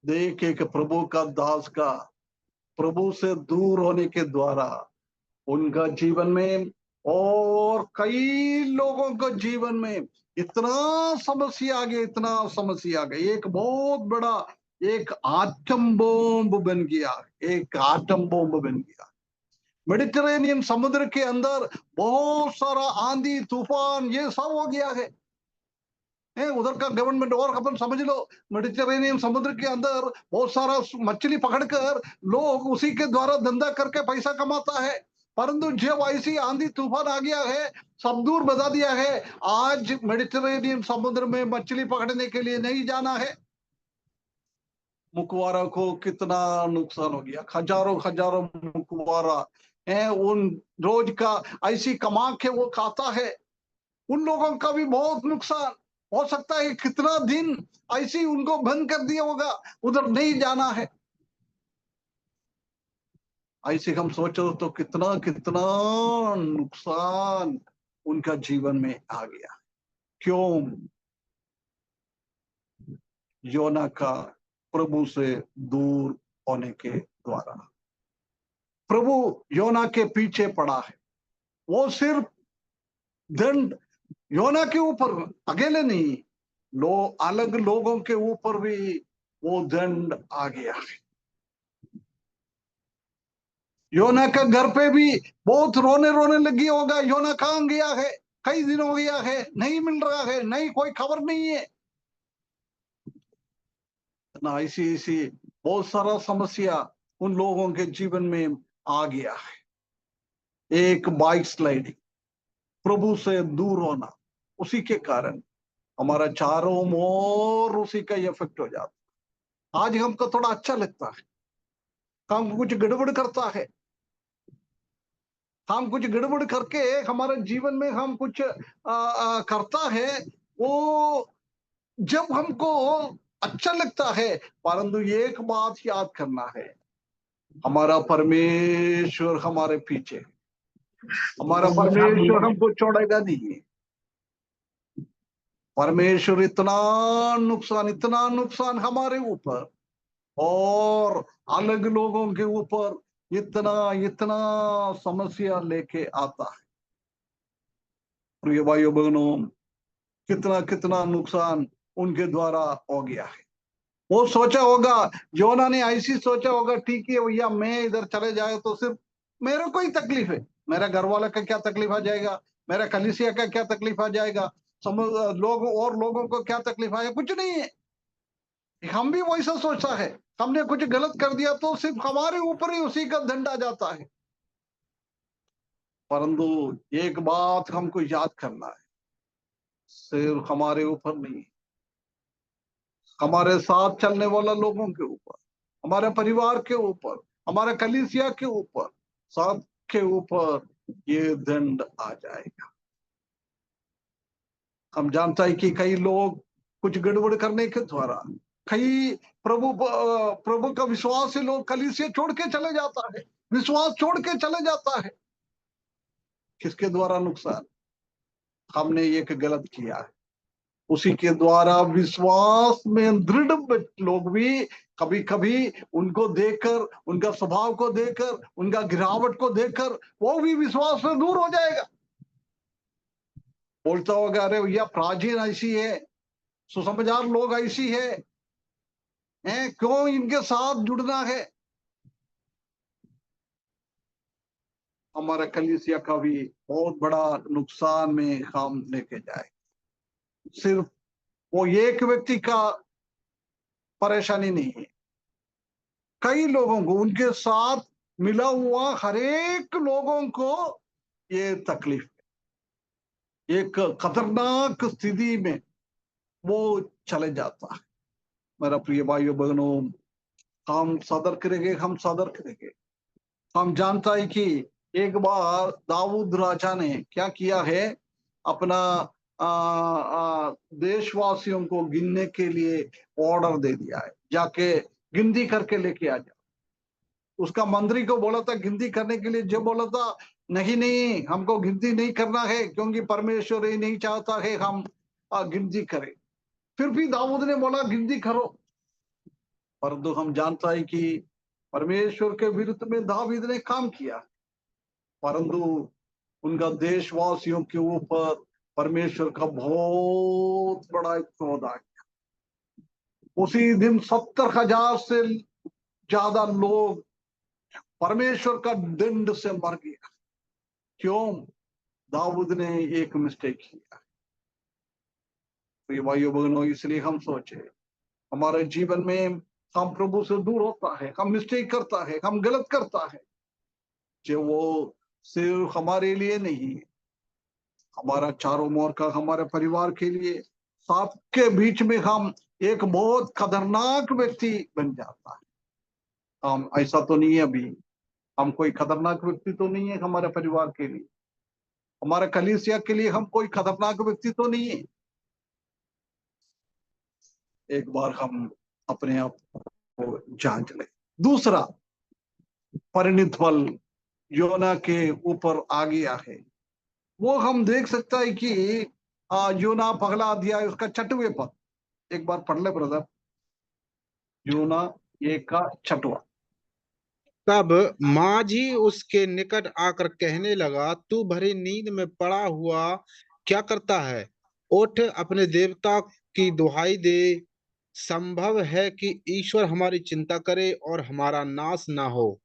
[SPEAKER 1] देख एक प्रभु का दास का प्रभु से दूर होने के द्वारा उनका जीवन में और कई लोगों का जीवन में इतना समस्या आ गया, इतना समस्या आ गया, एक बहुत बड़ा एक आटम बम बन गया, एक आटम बम बन गया। मेडिटेरेनियन समुद्र के अंदर बहुत सारा आंधी तूफान ये सब हो गया है। उधर का गवर्नमेंट, और अपन समझ लो मेडिटेरेनियन समुद्र के अंदर बहुत सारा मछली पकड़कर लोग उसी के द्वारा धंधा करके पैसा कमाता है। परंतु जब ऐसी आंधी तूफान आ गया है, सब दूर बजा दिया है। आज मेडिटेरेनियन समुद्र में मछली पकड़ने के लिए नहीं जाना है। मुखवारा को कितना नुकसान हो गया, हजारों हजारों मुखवारा है, उन रोज का ऐसी कमा के वो खाता है, उन लोगों का भी बहुत नुकसान हो सकता है। कितना दिन ऐसी उनको बंद कर दिया होगा, उधर नहीं जाना है। ऐसे हम सोचो तो कितना कितना नुकसान उनका जीवन में आ गया। क्यों? योना का प्रभु से दूर होने के द्वारा। प्रभु योना के पीछे पड़ा है। वो सिर्फ दंड योना के ऊपर अकेले नहीं, अलग लोगों के ऊपर भी वो दंड आ गया है। योना का घर पे भी बहुत रोने रोने लगी होगा, योना कहाँ गया है, कई दिन हो गया है, नहीं मिल रहा है, नहीं कोई खबर नहीं है ना। ऐसी ऐसी बहुत सारा समस्या उन लोगों के जीवन में आ गया है। एक बाइक स्लाइडिंग, प्रभु से दूर होना, उसी के कारण हमारा चारों ओर उसी का इफेक्ट हो जाता। आज हमको थोड़ा अच्छा लगता है, हम कुछ गड़बड़ करता है, हम कुछ गड़बड़ करके हमारे जीवन में हम कुछ करता है, वो जब हमको अच्छा लगता है। परंतु एक बात याद करना है, हमारा परमेश्वर हमारे पीछे है, हमारा परमेश्वर हमको छोड़ेगा नहीं। परमेश्वर इतना नुकसान हमारे ऊपर और अलग लोगों के ऊपर इतना इतना समस्या लेके आता है। प्रिय भाइयों बहनों, कितना कितना नुकसान उनके द्वारा हो गया है। वो सोचा होगा, योना ने ऐसी सोचा होगा, ठीक है भैया मैं इधर चले जाए तो सिर्फ मेरे को ही तकलीफ है, मेरा घर वाला का क्या तकलीफ आ जाएगा, मेरा कलीसिया का क्या तकलीफ आ जाएगा, लोगों और लोगों को क्या तकलीफ आएगा, कुछ नहीं है। हम भी वैसा सोचता है, हमने कुछ गलत कर दिया तो सिर्फ हमारे ऊपर ही उसी का दंड आ जाता है। परंतु एक बात हमको याद करना है, सिर्फ हमारे ऊपर नहीं, हमारे साथ चलने वाला लोगों के ऊपर, हमारे परिवार के ऊपर, हमारे कलीसिया के ऊपर, सब के ऊपर ये दंड आ जाएगा। हम जानता है कि कई लोग कुछ गड़बड़ करने के द्वारा, कई प्रभु का विश्वास से लोग कलीसिया छोड़ के चले जाता है, विश्वास छोड़ के चले जाता है। किसके द्वारा नुकसान? हमने एक गलत किया है, उसी के द्वारा विश्वास में दृढ़ लोग भी कभी कभी उनको देखकर, उनका स्वभाव को देखकर, उनका गिरावट को देखकर वो भी विश्वास में दूर हो जाएगा। बोलता होगा, अरे भैया प्राचीन ऐसी है, सुसमझदार लोग ऐसी है, क्यों इनके साथ जुड़ना है। हमारा कलीसिया का भी बहुत बड़ा नुकसान में हम लेके जाए। सिर्फ वो एक व्यक्ति का परेशानी नहीं है, कई लोगों को, उनके साथ मिला हुआ हर एक लोगों को ये तकलीफ है। एक खतरनाक स्थिति में वो चले जाता है। मेरा प्रिय भाइयों बहनों, हम सतर्क करेंगे, हम सतर्क करेंगे। हम जानता है कि एक बार दाऊद राजा ने क्या किया है, अपना देशवासियों को गिनने के लिए ऑर्डर दे दिया है, जाके गिनती करके लेके आ जाओ। उसका मंत्री को बोला था गिनती करने के लिए, जो बोला था नहीं नहीं हमको गिनती नहीं करना है, क्योंकि परमेश्वर ही नहीं चाहता है हम गिनती करें। फिर भी दाऊद ने बोला गिनती करो। परंतु हम जानता है कि परमेश्वर के विरुद्ध में दावीद ने काम किया, परंतु उनका देशवासियों के ऊपर परमेश्वर का बहुत बड़ा एक क्रोध आ गया। उसी दिन 70,000 से ज्यादा लोग परमेश्वर का दंड से मर गया। क्यों? दाऊद ने एक मिस्टेक किया। तो भाइयों बहनों, इसलिए हम सोचे हमारे जीवन में हम प्रभु से दूर होता है, हम मिस्टेक करता है, हम गलत करता है, जो वो सिर्फ हमारे लिए नहीं, हमारा चारों ओर का हमारे परिवार के लिए, सबके बीच में हम एक बहुत खतरनाक व्यक्ति बन जाता है। हम ऐसा तो नहीं है, अभी हम कोई खतरनाक व्यक्ति तो नहीं है हमारे परिवार के लिए, हमारे कलीसिया के लिए हम कोई खतरनाक व्यक्ति तो नहीं है। एक बार हम अपने आप को जांच लें। दूसरा परिणित फल योना के ऊपर आ गया है, वो हम देख सकता है कि योना पहला अध्याय उसका 6वें पद एक बार पढ़ ले ब्रदर। योना 1 का 6वां।
[SPEAKER 3] तब माझी उसके निकट आकर कहने लगा, तू भरी नींद में पड़ा हुआ क्या करता है? उठ, अपने देवता की दुहाई दे। संभव है कि ईश्वर हमारी चिंता करे और हमारा नाश ना हो।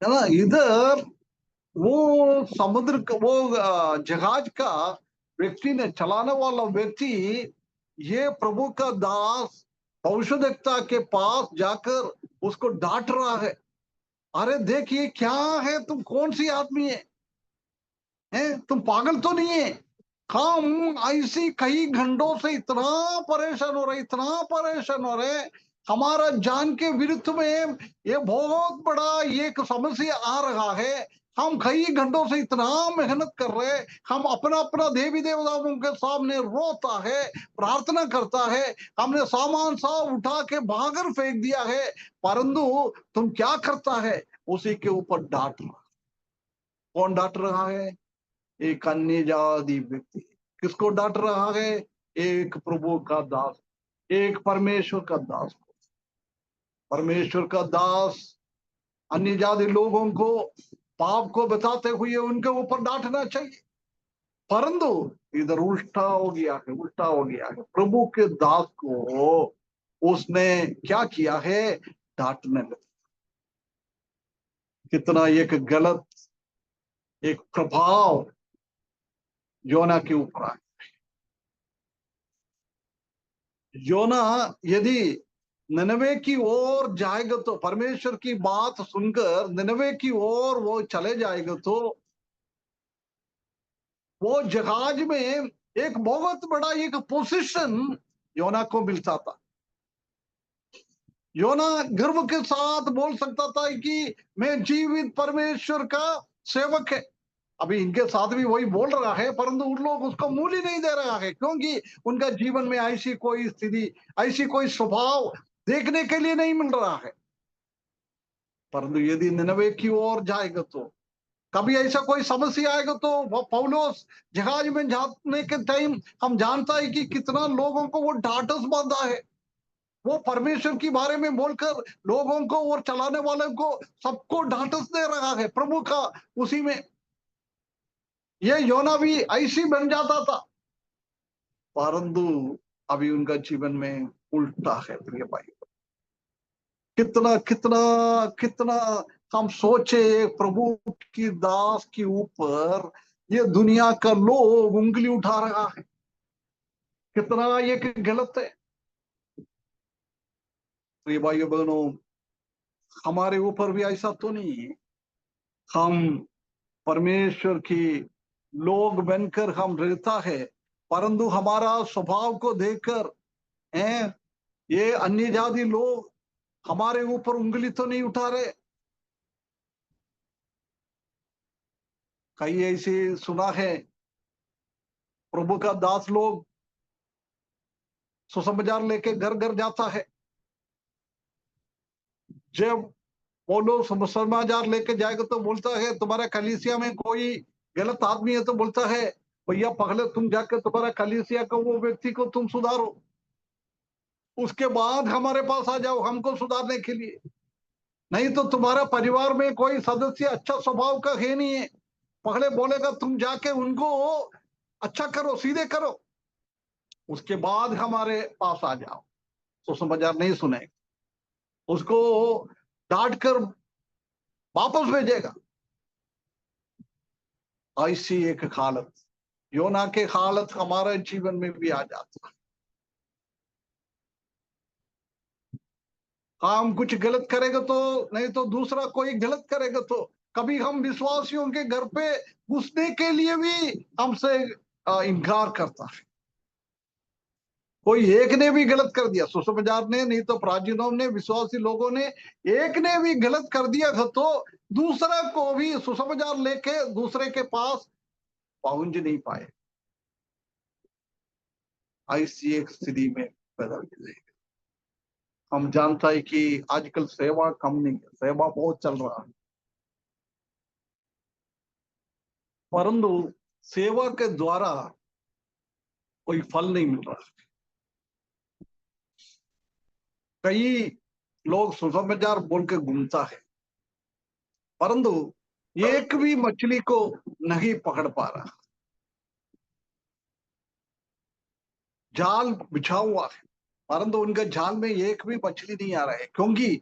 [SPEAKER 1] है ना, इधर वो समुद्र का वो जहाज का व्यक्ति ने, चलाने वाला व्यक्ति, ये प्रभु का दास भविष्यद्वक्ता के पास जाकर उसको डांट रहा है। अरे देखिए क्या है, तुम कौन सी आदमी है? तुम पागल तो नहीं है? हम ऐसी कई घंटों से इतना परेशान हो रहे, इतना परेशान हो रहे, हमारा जान के विरुद्ध में ये बहुत बड़ा एक समस्या आ रहा है। हम कई घंटों से इतना मेहनत कर रहे, हम अपना अपना देवी देवताओं के सामने रोता है, प्रार्थना करता है, हमने सामान सब उठा के बाहर फेंक दिया है, परंतु तुम क्या करता है? उसी के ऊपर डांट रहा। कौन डांट रहा है? एक अन्य जाति व्यक्ति। किसको डांट रहा है? एक प्रभु का दास, एक परमेश्वर का दास को। परमेश्वर का दास अन्य जाति लोगों को पाप को बताते हुए उनके ऊपर डांटना चाहिए, परंतु इधर उल्टा हो गया है, उल्टा हो गया है। प्रभु के दास को उसने क्या किया है? डांटने लगा। कितना एक गलत एक प्रभाव योना के ऊपर आया। योना यदि निनवे की ओर जाएगा तो, परमेश्वर की बात सुनकर निनवे की ओर वो चले जाएगा तो वो जहाज में एक बहुत बड़ा एक पोजीशन योना को मिलता था। योना गर्व के साथ बोल सकता था कि मैं जीवित परमेश्वर का सेवक है। अभी इनके साथ भी वही बोल रहा है, परंतु उन लोग उसको मूल्य नहीं दे रहा है, क्योंकि उनका जीवन में ऐसी कोई स्थिति, ऐसी कोई स्वभाव देखने के लिए नहीं मिल रहा है। परंतु यदि निनवे की ओर जाएगा तो, कभी ऐसा कोई समस्या आएगा तो पौलुस जहाज में जाने के टाइम हम जानता है कि कितना लोगों को वो ढाढ़स बांधा है। वो परमेश्वर के बारे में बोलकर लोगों को और चलाने वाले को सबको ढाढ़स दे रहा है प्रभु का। उसी में ये योना भी ऐसी बन जाता था, परंतु अभी उनका जीवन में उल्टा है। प्रिय भाई, कितना कितना कितना हम सोचे प्रभु की दास के ऊपर ये दुनिया का लोग उंगली उठा रहा है, कितना ये गलत है। प्रिय भाइयों बहनों, हमारे ऊपर भी ऐसा तो नहीं है। हम परमेश्वर की लोग बनकर हम रहता है, परंतु हमारा स्वभाव को देखकर ये अन्य जाति लोग हमारे ऊपर उंगली तो नहीं उठा रहे। कई ऐसे सुना है, प्रभु का दास लोग सुसमाचार लेके घर घर जाता है, जब वो लोग समाचार लेके जाएगा तो बोलता है तुम्हारा कलीसिया में कोई गलत आदमी है तो बोलता है भैया पहले तुम जाकर तुम्हारा कलीसिया का वो व्यक्ति को तुम सुधारो, उसके बाद हमारे पास आ जाओ हमको सुधारने के लिए। नहीं तो तुम्हारा परिवार में कोई सदस्य अच्छा स्वभाव का है नहीं है, पहले बोलेगा तुम जाके उनको अच्छा करो, सीधे करो, उसके बाद हमारे पास आ जाओ, तो समाचार नहीं सुनेगा, उसको डांट कर वापस भेजेगा। ऐसी एक हालत, योना के हालत हमारे जीवन में भी आ जाती है। हम कुछ गलत करेगा तो, नहीं तो दूसरा कोई गलत करेगा तो, कभी हम विश्वासियों के घर पे घुसने के लिए भी हमसे इनकार करता है। कोई एक ने भी गलत कर दिया, सुसमाचार ने, नहीं तो प्राचीनों ने, विश्वासी लोगों ने, एक ने भी गलत कर दिया तो दूसरा को भी सुसमाचार लेके दूसरे के पास पहुंच नहीं पाए। ऐसी एक स्थिति में पैदा हुई। हम जानता है कि आजकल सेवा कम नहीं है, सेवा बहुत चल रहा है, परंतु सेवा के द्वारा कोई फल नहीं मिल रहा। कई लोग सुसमाचार बोल के घूमता है, परंतु एक भी मछली को नहीं पकड़ पा रहा। जाल बिछा हुआ है, परंतु उनके जाल में एक भी मछली नहीं आ रहा है, क्योंकि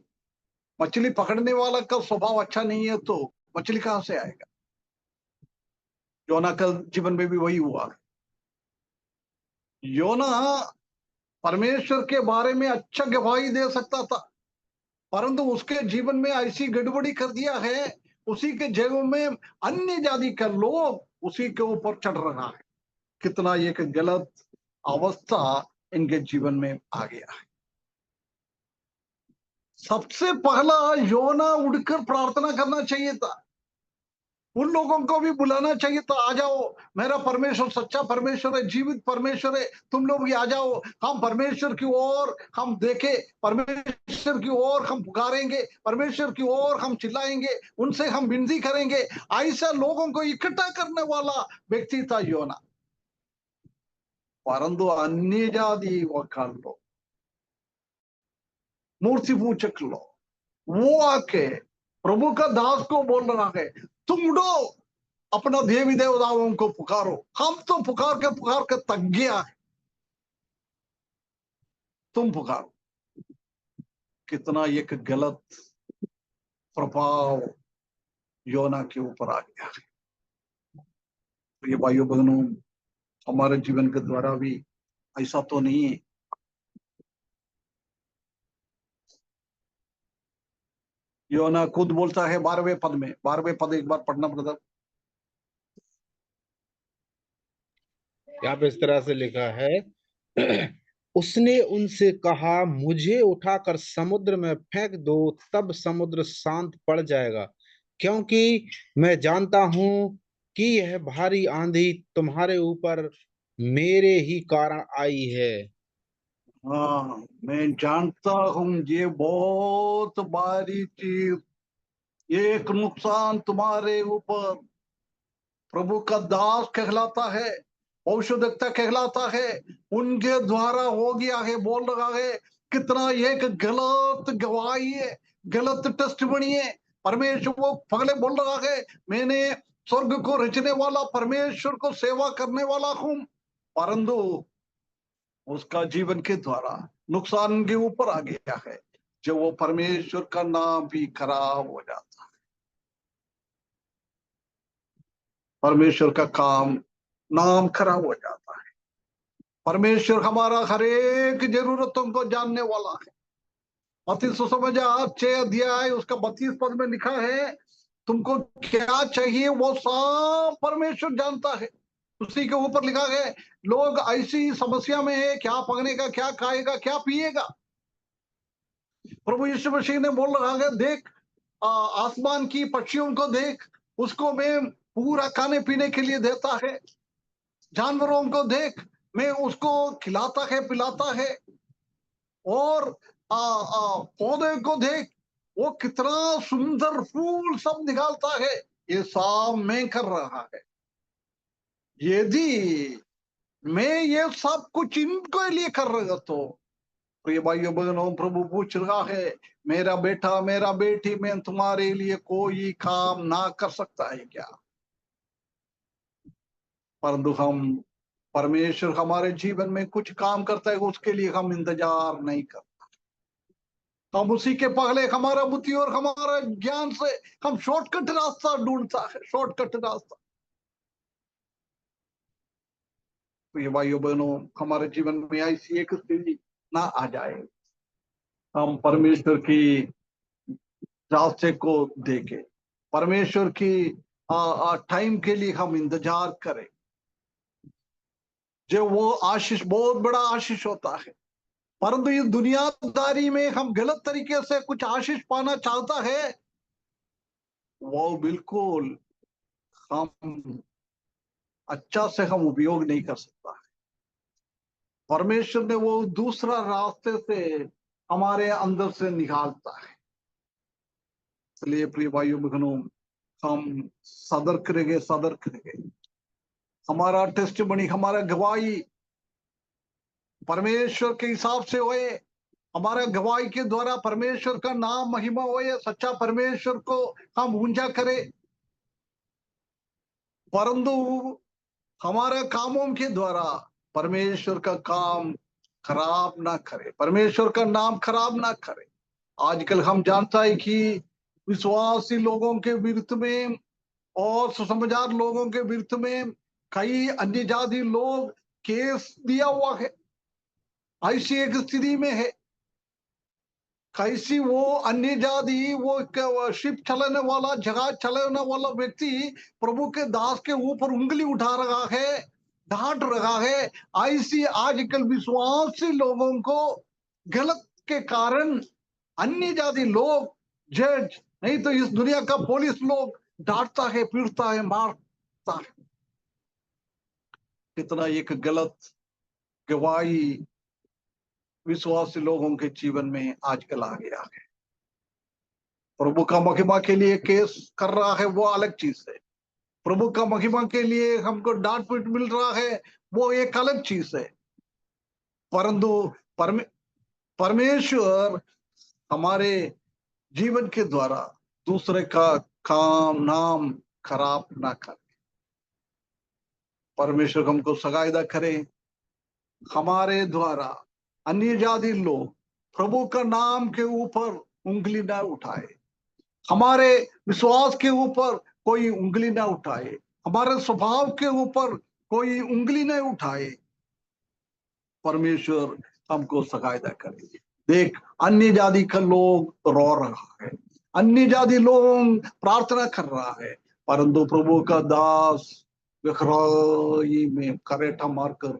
[SPEAKER 1] मछली पकड़ने वाला का स्वभाव अच्छा नहीं है, तो मछली कहां से आएगा। योना का जीवन में भी वही हुआ। योना परमेश्वर के बारे में अच्छा गवाही दे सकता था, परंतु उसके जीवन में ऐसी गड़बड़ी कर दिया है, उसी के जीवन में अन्य जाति का लोग उसी के ऊपर चढ़ रहा है। कितना एक गलत अवस्था इनके जीवन में आ गया है। सबसे पहला योना उठकर प्रार्थना करना चाहिए था, उन लोगों को भी बुलाना चाहिए था, आ जाओ, मेरा परमेश्वर सच्चा परमेश्वर है, जीवित परमेश्वर है, तुम लोग भी आ जाओ, हम परमेश्वर की ओर हम देखें, परमेश्वर की ओर हम पुकारेंगे, परमेश्वर की ओर हम चिल्लाएंगे, उनसे हम विनती करेंगे। ऐसा लोगों को इकट्ठा करने वाला व्यक्ति था योना। परंतु अन्य जाति वकाल लोग, मूर्ति पूजक लोग, वो आके प्रभु का दास को बोल रहा है, तुम उठो, अपना देवी देवताओं को पुकारो, हम तो पुकार के थक गया है, तुम पुकारो। कितना एक गलत प्रभाव योना के ऊपर आ गया है। तो ये भाइयों बहनों, हमारे जीवन के द्वारा भी ऐसा तो नहीं है। योना खुद बोलता है 12वें पद में, 12वें पद एक बार पढ़ना ब्रदर।
[SPEAKER 3] यहाँ पे इस तरह से लिखा है, उसने उनसे कहा, मुझे उठाकर समुद्र में फेंक दो, तब समुद्र शांत पड़ जाएगा, क्योंकि मैं जानता हूं कि यह भारी आंधी तुम्हारे ऊपर मेरे ही कारण आई है।
[SPEAKER 1] हाँ, मैं जानता हूं ये बहुत भारी चीज, एक नुकसान तुम्हारे ऊपर। प्रभु का दास कहलाता है, औषधकता कहलाता है, उनके द्वारा हो गया है, बोल रहा है। कितना एक गलत गवाही है, गलत टेस्टिमनी है। परमेश्वर वो पहले बोल रहा है, मैंने स्वर्ग को रचने वाला परमेश्वर को सेवा करने वाला हूं, परंतु उसका जीवन के द्वारा नुकसान के ऊपर आ गया है, जो वो परमेश्वर का नाम भी खराब हो जाता है। परमेश्वर का काम, नाम खराब हो जाता है। परमेश्वर हमारा हर एक जरूरतों को जानने वाला है। मत्ती सुसमाचार 6 अध्याय उसका 32 पद में लिखा है, तुमको क्या चाहिए वो सब परमेश्वर जानता है। उसी के ऊपर लिखा है, लोग ऐसी समस्या में है, क्या पकड़ेगा, क्या खाएगा, क्या पिएगा। प्रभु यीशु मसीह ने बोल रहा है, देख आसमान की पक्षियों को देख, उसको मैं पूरा खाने पीने के लिए देता है। जानवरों को देख, मैं उसको खिलाता है, पिलाता है। और पौधे को देख, वो कितना सुंदर फूल सब निकालता है, ये सब मैं कर रहा है। यदि मैं ये सब कुछ इनके लिए कर रहा तो प्रिय भाइयों बहनों, प्रभु पूछ रहा है, मेरा बेटा मेरा बेटी, मैं तुम्हारे लिए कोई काम ना कर सकता है क्या? परंतु हम, परमेश्वर हमारे जीवन में कुछ काम करता है, उसके लिए हम इंतजार नहीं करते। हम उसी के पगले हमारा बुद्धि और हमारा ज्ञान से हम शॉर्टकट रास्ता ढूंढता है, शॉर्टकट रास्ता। तो ये भाइयों बहनों, हमारे जीवन में ऐसी एक स्थिति ना आ जाए, हम परमेश्वर की रास्ते को देखे, परमेश्वर की टाइम के लिए हम इंतजार करें। जो वो आशीष बहुत बड़ा आशीष होता है, परंतु इस दुनियादारी में हम गलत तरीके से कुछ आशीष पाना चाहता है, वो बिल्कुल हम अच्छा से हम उपयोग नहीं कर सकता है। परमेश्वर ने वो दूसरा रास्ते से हमारे अंदर से निकालता है। इसलिए प्रिय भाइयों बहनों, हम सदर्क रहेंगे, सदर्क रहेंगे। हमारा टेस्टिमनी, हमारा गवाही परमेश्वर के हिसाब से होए, हमारा गवाही के द्वारा परमेश्वर का नाम महिमा होए, सच्चा परमेश्वर को हम ऊंचा करें। परंतु हमारे कामों के द्वारा परमेश्वर का काम खराब ना करे, परमेश्वर का नाम खराब ना करे। आजकल हम जानता है कि विश्वासी लोगों के विरुद्ध में और सुसमाचार लोगों के विरुद्ध में कई अन्य जाति लोग केस दिया हुआ है। ऐसी एक स्थिति में है, कैसी वो अन्य जाति, वो शिप चलाने वाला, जहाज चलाने वाला व्यक्ति प्रभु के दास के ऊपर उंगली उठा रहा है, डांट रहा है। ऐसी आजकल विश्वासी लोगों को गलत के कारण अन्य जाति लोग, जज नहीं तो इस दुनिया का पुलिस लोग डांटता है, पीटता है, मारता है। कितना एक गलत गवाही विश्वासी लोगों के जीवन में आजकल आ गया है। प्रभु का महिमा के लिए केस कर रहा है, वो अलग चीज है। प्रभु का महिमा के लिए हमको डांट पीट मिल रहा है, वो एक अलग चीज है। परंतु परमेश्वर हमारे जीवन के द्वारा दूसरे का काम नाम खराब ना करे। परमेश्वर हमको सगायदा करे, हमारे द्वारा अन्य जाति लोग प्रभु का नाम के ऊपर उंगली ना उठाए, हमारे विश्वास के ऊपर कोई उंगली ना उठाए, हमारे स्वभाव के ऊपर कोई उंगली ना उठाए। परमेश्वर हमको सहायता करे। देख, अन्य जाति का लोग रो रहा है, अन्य जाति लोग प्रार्थना कर रहा है, परंतु प्रभु का दास गहराई में करेटा मारकर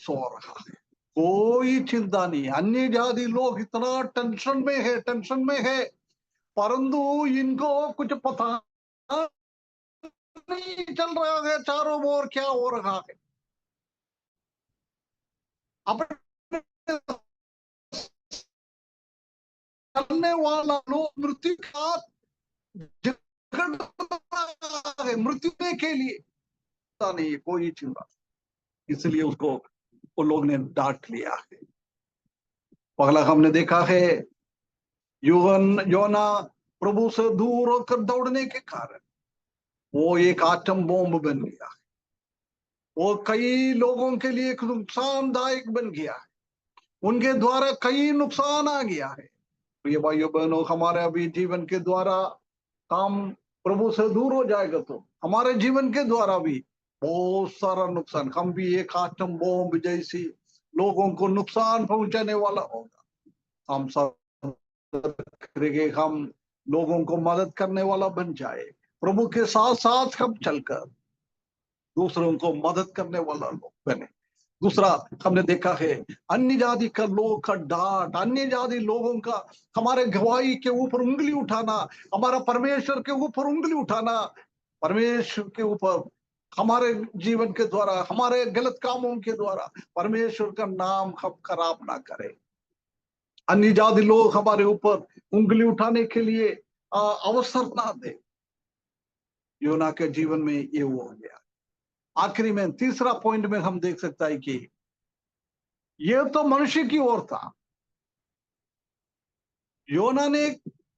[SPEAKER 1] सो रहा है। कोई चिंता नहीं। अन्य जाति लोग इतना टेंशन में है, टेंशन में है, परंतु इनको कुछ पता नहीं चल रहा है चारों ओर क्या हो रहा है। अपने चलने वाला लोग मृत्यु का झगड़ रहा है, मृत्यु के लिए नहीं, कोई चिंता। इसलिए उसको वो लोग ने डांट लिया है। पहला हमने देखा है, योना प्रभु से दूर होकर दौड़ने के कारण वो एक आटम बॉम्ब बन गया है। वो कई लोगों के लिए एक नुकसानदायक बन गया है, उनके द्वारा कई नुकसान आ गया है। ये भाइयों बहनों, हमारे अभी जीवन के द्वारा हम प्रभु से दूर हो जाएगा तो हमारे जीवन के द्वारा भी बहुत सारा नुकसान, हम भी एक आटम बॉम्ब जैसी लोगों को नुकसान पहुंचाने वाला होगा। हम सब करेंगे, हम लोगों को मदद करने वाला बन जाए, प्रभु के साथ साथ हम चलकर दूसरों को मदद करने वाला लोग बने। दूसरा हमने देखा है, अन्य जाति का लोग का डांट, अन्य जाति लोगों का हमारे गवाही के ऊपर उंगली उठाना, हमारा परमेश्वर के ऊपर उंगली उठाना, परमेश्वर के ऊपर हमारे जीवन के द्वारा, हमारे गलत कामों के द्वारा परमेश्वर का नाम हम खराब ना करें। अन्य जाति लोग हमारे ऊपर उंगली उठाने के लिए अवसर ना दे। योना के जीवन में ये हो गया। आखिरी में तीसरा पॉइंट में हम देख सकता है कि ये तो मनुष्य की ओर था। योना ने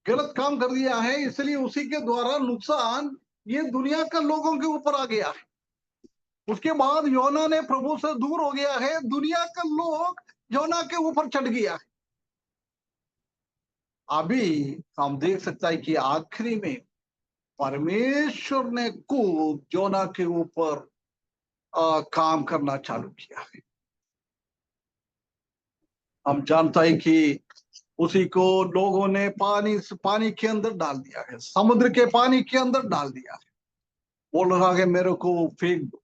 [SPEAKER 1] गलत काम कर दिया है, इसलिए उसी के द्वारा नुकसान ये दुनिया के लोगों के ऊपर आ गया है। उसके बाद योना ने प्रभु से दूर हो गया है, दुनिया के लोग योना के ऊपर चढ़ गया है। अभी हम देख सकता है कि आखिरी में परमेश्वर ने खुद योना के ऊपर काम करना चालू किया है। हम जानता है कि उसी को लोगों ने पानी के अंदर डाल दिया है, समुद्र के पानी के अंदर डाल दिया है। बोल रहा है मेरे को फेंक दो,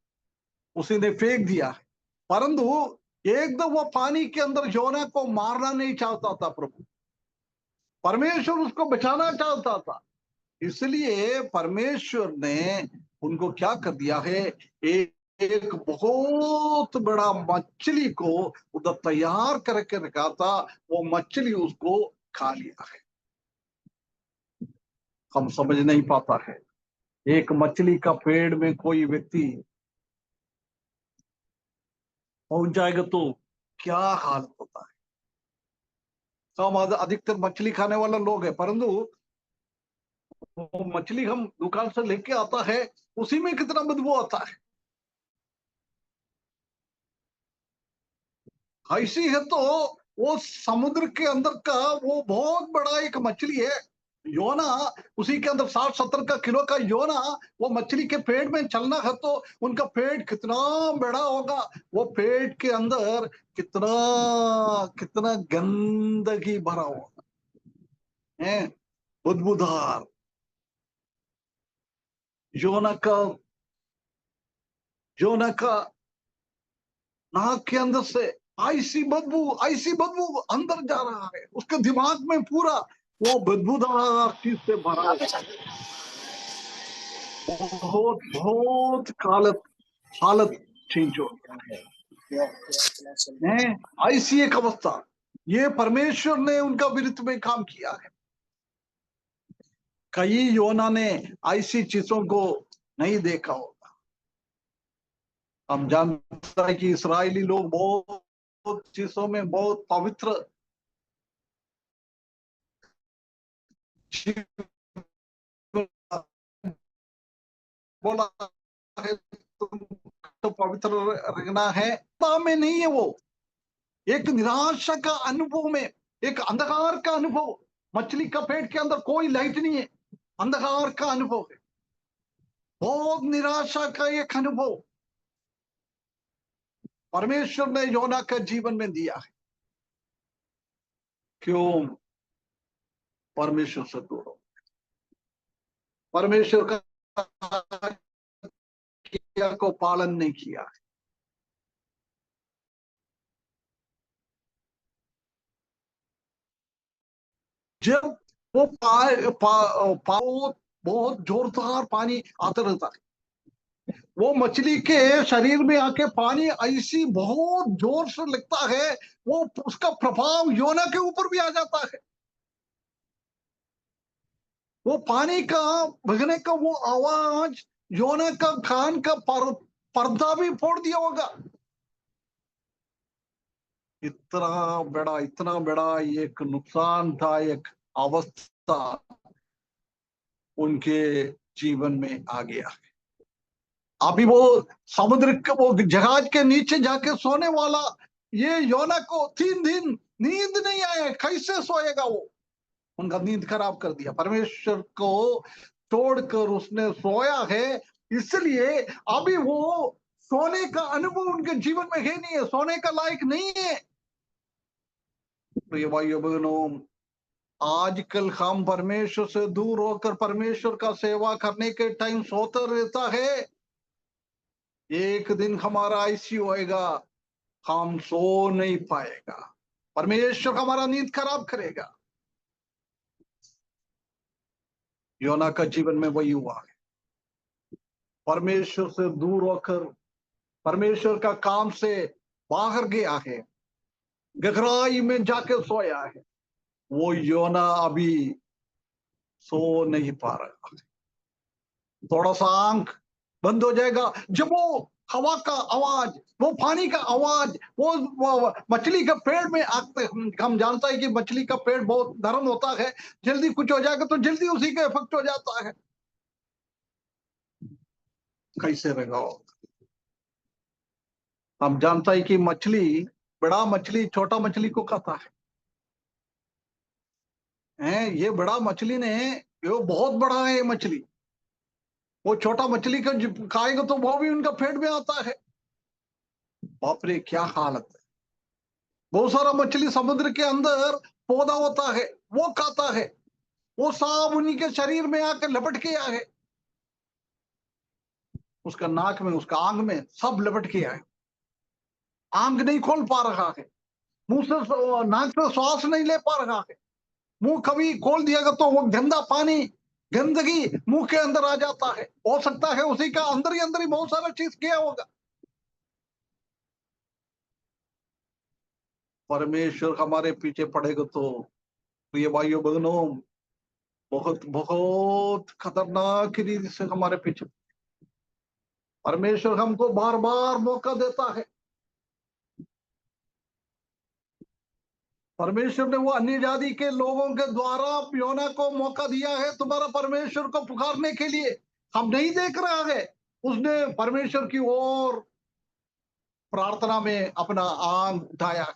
[SPEAKER 1] उसी ने फेंक दिया है। परंतु एकदम वो पानी के अंदर योना को मारना नहीं चाहता था प्रभु, परमेश्वर उसको बचाना चाहता था। इसलिए परमेश्वर ने उनको क्या कर दिया है, एक बहुत बड़ा मछली को उधर तैयार करके रखा था, वो मछली उसको खा लिया है। हम समझ नहीं पाता है, एक मछली का पेड़ में कोई व्यक्ति पहुंच जाएगा तो क्या हाल होता है। हम अधिकतर मछली खाने वाला लोग है, परंतु वो मछली हम दुकान से लेके आता है, उसी में कितना बदबू आता है। ऐसी है तो वो समुद्र के अंदर का वो बहुत बड़ा एक मछली है योना, उसी के अंदर 60-70 का किलो का योना, वो मछली के पेट में चलना है तो उनका पेट कितना बड़ा होगा, वो पेट के अंदर कितना कितना गंदगी भरा होगा है, बदबूदार। योना का योना का नाक के अंदर से ऐसी बदबू अंदर जा रहा है, उसके दिमाग में पूरा वो बदबूदार चीज से भरा हुआ। बहुत बहुत हालत चेंज हो गया है। ऐसी एक अवस्था, ये परमेश्वर ने उनका विरुद्ध में काम किया है। कई योना ने ऐसी चीजों को नहीं देखा होगा। हम जानते हैं कि इस्राएली लोग बहुत चीजों में बहुत पवित्र बोला है, तुम तो पवित्र रखना है, में नहीं है वो। एक निराशा का अनुभव में, एक अंधकार का अनुभव, मछली का पेट के अंदर कोई लाइट नहीं है, अंधकार का अनुभव है, बहुत निराशा का एक अनुभव परमेश्वर ने योना के जीवन में दिया है। क्यों? परमेश्वर से दूर हो, परमेश्वर का आज्ञा को पालन नहीं किया। जब वो बहुत जोरदार पानी आता रहता है, वो मछली के शरीर में आके पानी ऐसी बहुत जोर से लगता है, वो उसका प्रभाव योना के ऊपर भी आ जाता है। वो पानी का भगने का वो आवाज योना का कान का पर्दा भी फोड़ दिया होगा। इतना बड़ा एक नुकसानदायक अवस्था उनके जीवन में आ गया। अभी वो समुद्र के वो जहाज के नीचे जाके सोने वाला ये योना को 3 दिन नींद नहीं आया, कैसे सोएगा वो? उनका नींद खराब कर दिया, परमेश्वर को छोड़कर उसने सोया है, इसलिए अभी वो सोने का अनुभव उनके जीवन में है नहीं है, सोने का लायक नहीं है। प्रिय भाइयों बहनों, आजकल हम परमेश्वर से दूर होकर परमेश्वर का सेवा करने के टाइम सोता रहता है, एक दिन हमारा ऐसी होएगा, हम सो नहीं पाएगा, परमेश्वर हमारा नींद खराब करेगा। योना का जीवन में वही हुआ है, परमेश्वर से दूर होकर परमेश्वर का काम से बाहर गया है, गहराई में जाकर सोया है। वो योना अभी सो नहीं पा रहा है, थोड़ा सा आंख बंद हो जाएगा, जब वो हवा का आवाज, वो पानी का आवाज, वो मछली का पेड़ में आते, हम जानता है कि मछली का पेड़ बहुत नरम होता है, जल्दी कुछ हो जाएगा तो जल्दी उसी का इफेक्ट हो जाता है। कैसे रहेगा? हम जानता है कि मछली, बड़ा मछली छोटा मछली को खाता है। ये बड़ा मछली ने, ये बहुत बड़ा है ये मछली, वो छोटा मछली का खाएगा तो वो भी उनका पेट में आता है। बाप रे, क्या हालत है। बहुत सारा मछली समुद्र के अंदर पौधा होता है, वो खाता है, वो सब उन्हीं के शरीर में आकर लपट के आए, उसका नाक में, उसका आंग में सब लपट के आए, आंग नहीं खोल पा रहा है, मुंह से नाक से श्वास नहीं ले पा रहा है, मुंह कभी खोल दिया तो वो गंदा पानी, गंदगी मुंह के अंदर आ जाता है। हो सकता है उसी का अंदर ही बहुत सारा चीज किया होगा। परमेश्वर हमारे पीछे पड़ेगा तो प्रिय भाइयों बहनों, बहुत बहुत खतरनाक रीति से हमारे पीछे। परमेश्वर हमको बार बार मौका देता है। परमेश्वर ने वो अन्य जाति के लोगों के द्वारा योना को मौका दिया है तुम्हारा परमेश्वर को पुकारने के लिए। हम नहीं देख रहा है, उसने परमेश्वर की ओर प्रार्थना में अपना आंग उठाया है।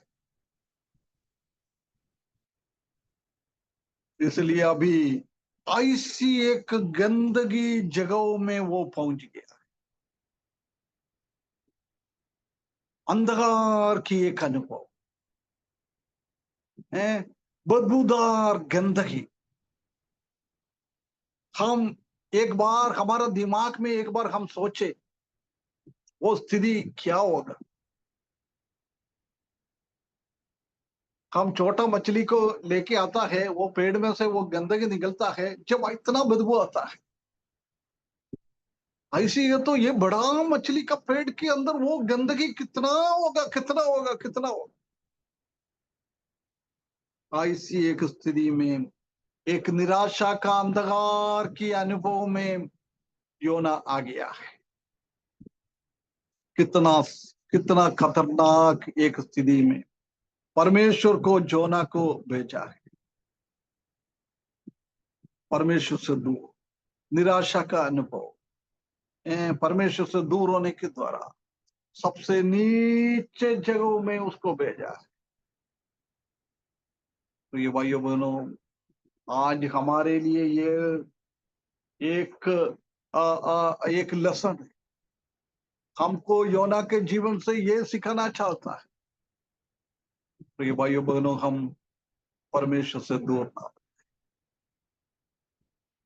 [SPEAKER 1] इसलिए अभी ऐसी एक गंदगी जगहों में वो पहुंच गया, अंधकार की एक अनुभव है, बदबूदार गंदगी। हम एक बार, हमारा दिमाग में एक बार हम सोचे वो स्थिति क्या होगा। हम छोटा मछली को लेके आता है, वो पेड़ में से वो गंदगी निकलता है, जब इतना बदबू आता है। ऐसी है तो ये बड़ा मछली का पेड़ के अंदर वो गंदगी कितना होगा, कितना होगा, कितना होगा। ऐसी एक स्थिति में, एक निराशा का अंधकार की अनुभव में योना आ गया है। कितना कितना खतरनाक एक स्थिति में परमेश्वर को जोना को भेजा है। परमेश्वर से दूर, निराशा का अनुभव, परमेश्वर से दूर होने के द्वारा सबसे नीचे जगहों में उसको भेजा है। तो ये भाइयों बहनों, आज हमारे लिए ये एक लेसन है। हमको योना के जीवन से ये सिखाना चाहता है। तो ये भाइयों बहनों, हम परमेश्वर से दूर ना,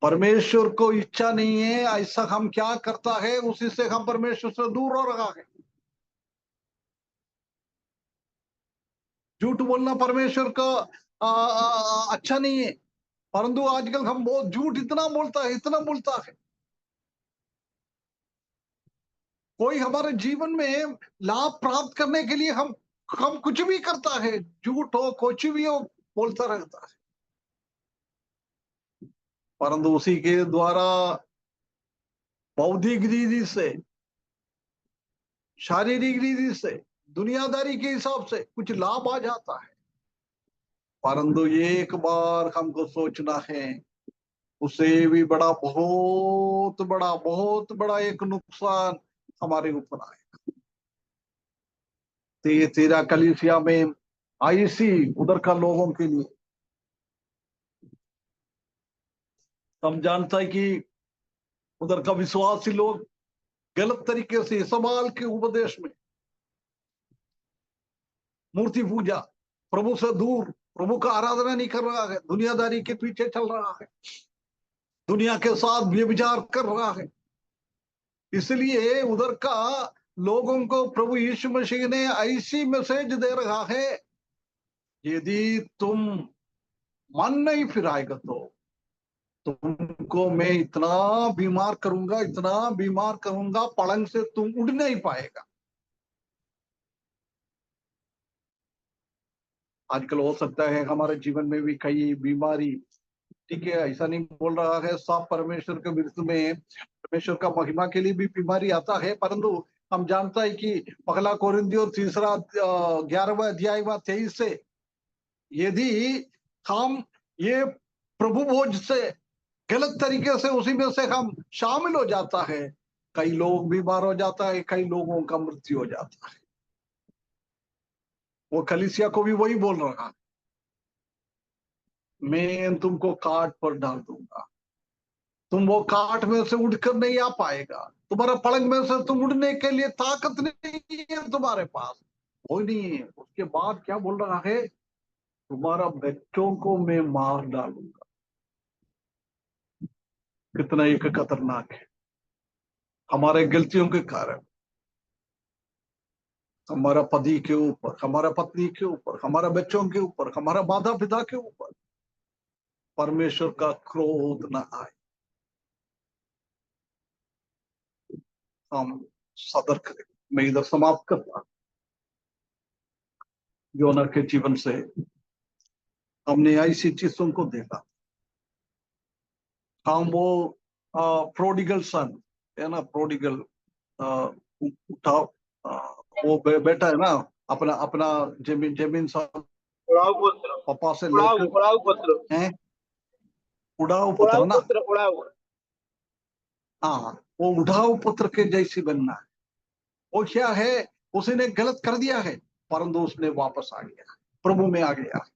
[SPEAKER 1] परमेश्वर को इच्छा नहीं है, ऐसा हम क्या करता है उसी से हम परमेश्वर से दूर हो रहा है। झूठ बोलना परमेश्वर का अच्छा नहीं है, परंतु आजकल हम बहुत झूठ इतना बोलता है, इतना बोलता है। कोई हमारे जीवन में लाभ प्राप्त करने के लिए हम कुछ भी करता है, झूठ हो कुछ भी हो बोलता रहता है, परंतु उसी के द्वारा बौद्धिक रीति से, शारीरिक रीति से, दुनियादारी के हिसाब से कुछ लाभ आ जाता है, परंतु एक बार हमको सोचना है, उसे भी बड़ा, बहुत बड़ा एक नुकसान हमारे ऊपर आए। तो ये तेरा कलीसिया में आईसी उधर का लोगों के लिए, हम जानता है कि उधर का विश्वासी लोग गलत तरीके से सवाल के उपदेश में मूर्ति पूजा, प्रभु से दूर, प्रभु का आराधना नहीं कर रहा है, दुनियादारी के पीछे चल रहा है, दुनिया के साथ व्यभिचार कर रहा है। इसलिए उधर का लोगों को प्रभु यीशु मसीह ने ऐसी मैसेज दे रहा है, यदि तुम मन नहीं फिराएगा तो तुमको मैं इतना बीमार करूंगा, इतना बीमार करूंगा, पलंग से तुम उड़ नहीं पाएगा। आजकल हो सकता है हमारे जीवन में भी कई बीमारी, ठीक है, ऐसा नहीं बोल रहा है सब परमेश्वर के विरुद्ध में, परमेश्वर का महिमा के लिए भी बीमारी आता है, परंतु हम जानता है कि पहला कोरिन्थियों 11वां अध्याय 23 से, यदि हम ये प्रभु भोज से गलत तरीके से उसी में से हम शामिल हो जाता है, कई लोग बीमार हो जाता है, कई लोगों का मृत्यु हो जाता है। वो कलीसिया को भी वही बोल रहा है, मैं तुमको काट पर डाल दूंगा, तुम वो काट में से उठकर नहीं आ पाएगा, तुम्हारा पलंग में से तुम उड़ने के लिए ताकत नहीं है तुम्हारे पास, कोई नहीं है। उसके बाद क्या बोल रहा है, तुम्हारा बच्चों को मैं मार डालूंगा। कितना एक खतरनाक है। हमारे गलतियों के कारण हमारा पति के ऊपर, हमारा पत्नी के ऊपर, हमारा बच्चों के ऊपर, हमारा माता पिता के ऊपर परमेश्वर का क्रोध न आए। हम सतर्क करें। मैं इधर समाप्त करता। योना के जीवन से हमने ऐसी चीजों को देखा। हम वो प्रोडिगल सन है ना, प्रोडिगल उठा, वो बेटा है ना, अपना अपना जमीन जमीन सब
[SPEAKER 4] उड़ाऊ पुत्र,
[SPEAKER 1] पापा से
[SPEAKER 4] उड़ाऊ
[SPEAKER 1] लेकर
[SPEAKER 4] उड़ाऊ पुत्र,
[SPEAKER 1] हैं, उड़ाऊ पुत्र
[SPEAKER 4] उड़ाऊ
[SPEAKER 1] ना,
[SPEAKER 4] पुत्र, उड़ाऊ।
[SPEAKER 1] हाँ, वो उड़ाऊ पुत्र के जैसी बनना है। वो क्या है, उसने गलत कर दिया है, परंतु उसने वापस आ गया, प्रभु में आ गया।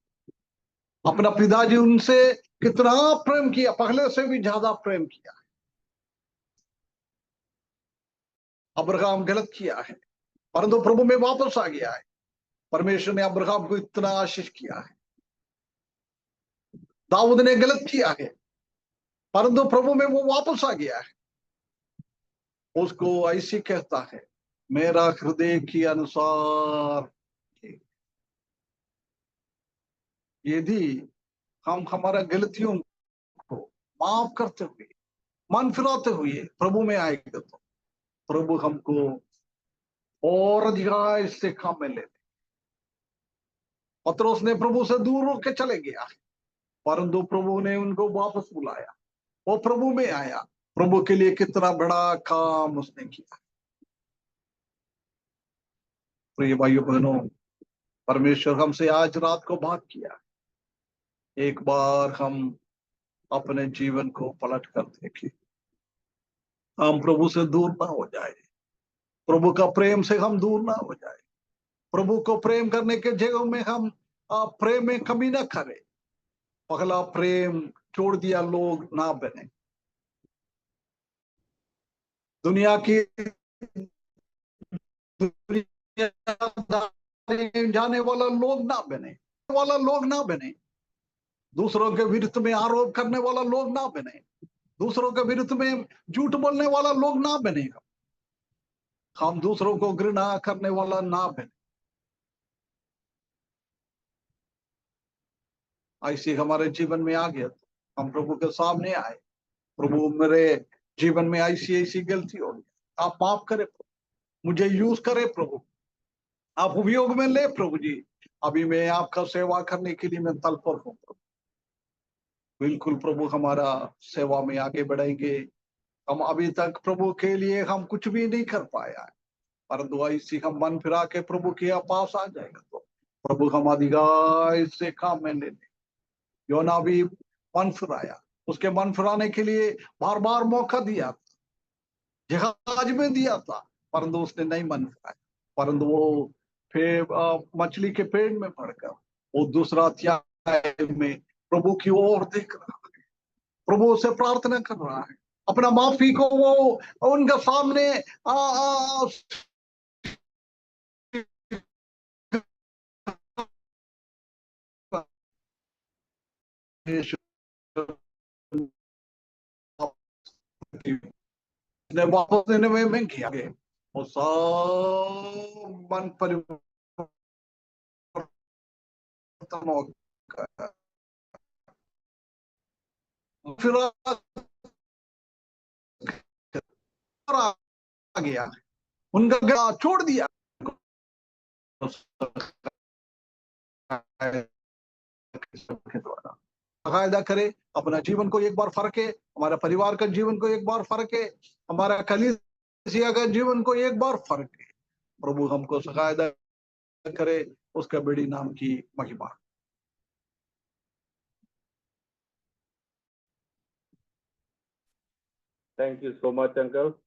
[SPEAKER 1] अपना पिताजी उनसे कितना प्रेम किया, पहले से भी ज्यादा प्रेम किया। अब्राहम गलत किया है, परंतु प्रभु में वापस आ गया है। परमेश्वर ने अब्राहम को इतना आशीष किया है। दाऊद ने गलत किया है, परंतु प्रभु में वो वापस आ गया है। उसको ऐसी कहता है, मेरा हृदय के अनुसार। यदि हम हमारा गलतियों को माफ करते हुए, मन फिराते हुए प्रभु में आएगा, तो प्रभु हमको और अधिकार से काम में लेते। पत्रोस ने प्रभु से दूर होकर चले गया, परंतु प्रभु ने उनको वापस बुलाया। वो प्रभु में आया। प्रभु के लिए कितना बड़ा काम उसने किया। प्रिय भाइयों बहनों, परमेश्वर हमसे आज रात को बात किया। एक बार हम अपने जीवन को पलट कर देखें, हम प्रभु से दूर ना हो जाए, प्रभु का प्रेम से हम दूर ना हो जाए। प्रभु को प्रेम करने के जगह में हम प्रेम में कमी ना करें। पहला प्रेम छोड़ दिया लोग ना बने, दुनिया की जाने वाला लोग ना बने, दूसरों के विरुद्ध में आरोप करने वाला लोग ना बने, दूसरों के विरुद्ध में झूठ बोलने वाला लोग ना बनेगा, हम दूसरों को घृणा करने वाला ना बने। ऐसे हमारे जीवन में आ गया तो हम प्रभु के सामने आए, प्रभु मेरे जीवन में ऐसी ऐसी गलती हो गई, आप माफ करें, मुझे यूज करें प्रभु, आप उपयोग में ले प्रभु जी। अभी मैं आपका सेवा करने के लिए मैं तत्पर हूँ प्रभु। बिल्कुल प्रभु, हमारा सेवा में आगे बढ़ेंगे। हम अभी तक प्रभु के लिए हम कुछ भी नहीं कर पाया है, परंतु ऐसी हम मन फिरा के प्रभु के पास आ जाएगा तो प्रभु हम अधिकार से काम में ले लें। योना भी मन फिराया, उसके मन फिराने के लिए बार बार मौका दिया था, जहाज में दिया था, परंतु उसने नहीं मन फिराया, परंतु वो फिर मछली के पेट में पड़कर वो दूसरा अध्याय में प्रभु की ओर देख रहा है, प्रभु से प्रार्थना कर रहा है, अपना माफी को वो उनके सामने ने वापस देने में किया गया, वो सब मन परिवर्तन हो गया। फिर आ गया, उनका गला छोड़ दिया। बाकायदा करे, अपना जीवन को एक बार फर्क है, हमारा परिवार का जीवन को एक बार फर्क है, हमारा कलीसिया मसीहा का जीवन को एक बार फर्क है। प्रभु हमको सहायता करे, उसका बड़ी नाम की महिमा।
[SPEAKER 4] Thank you so much, uncle.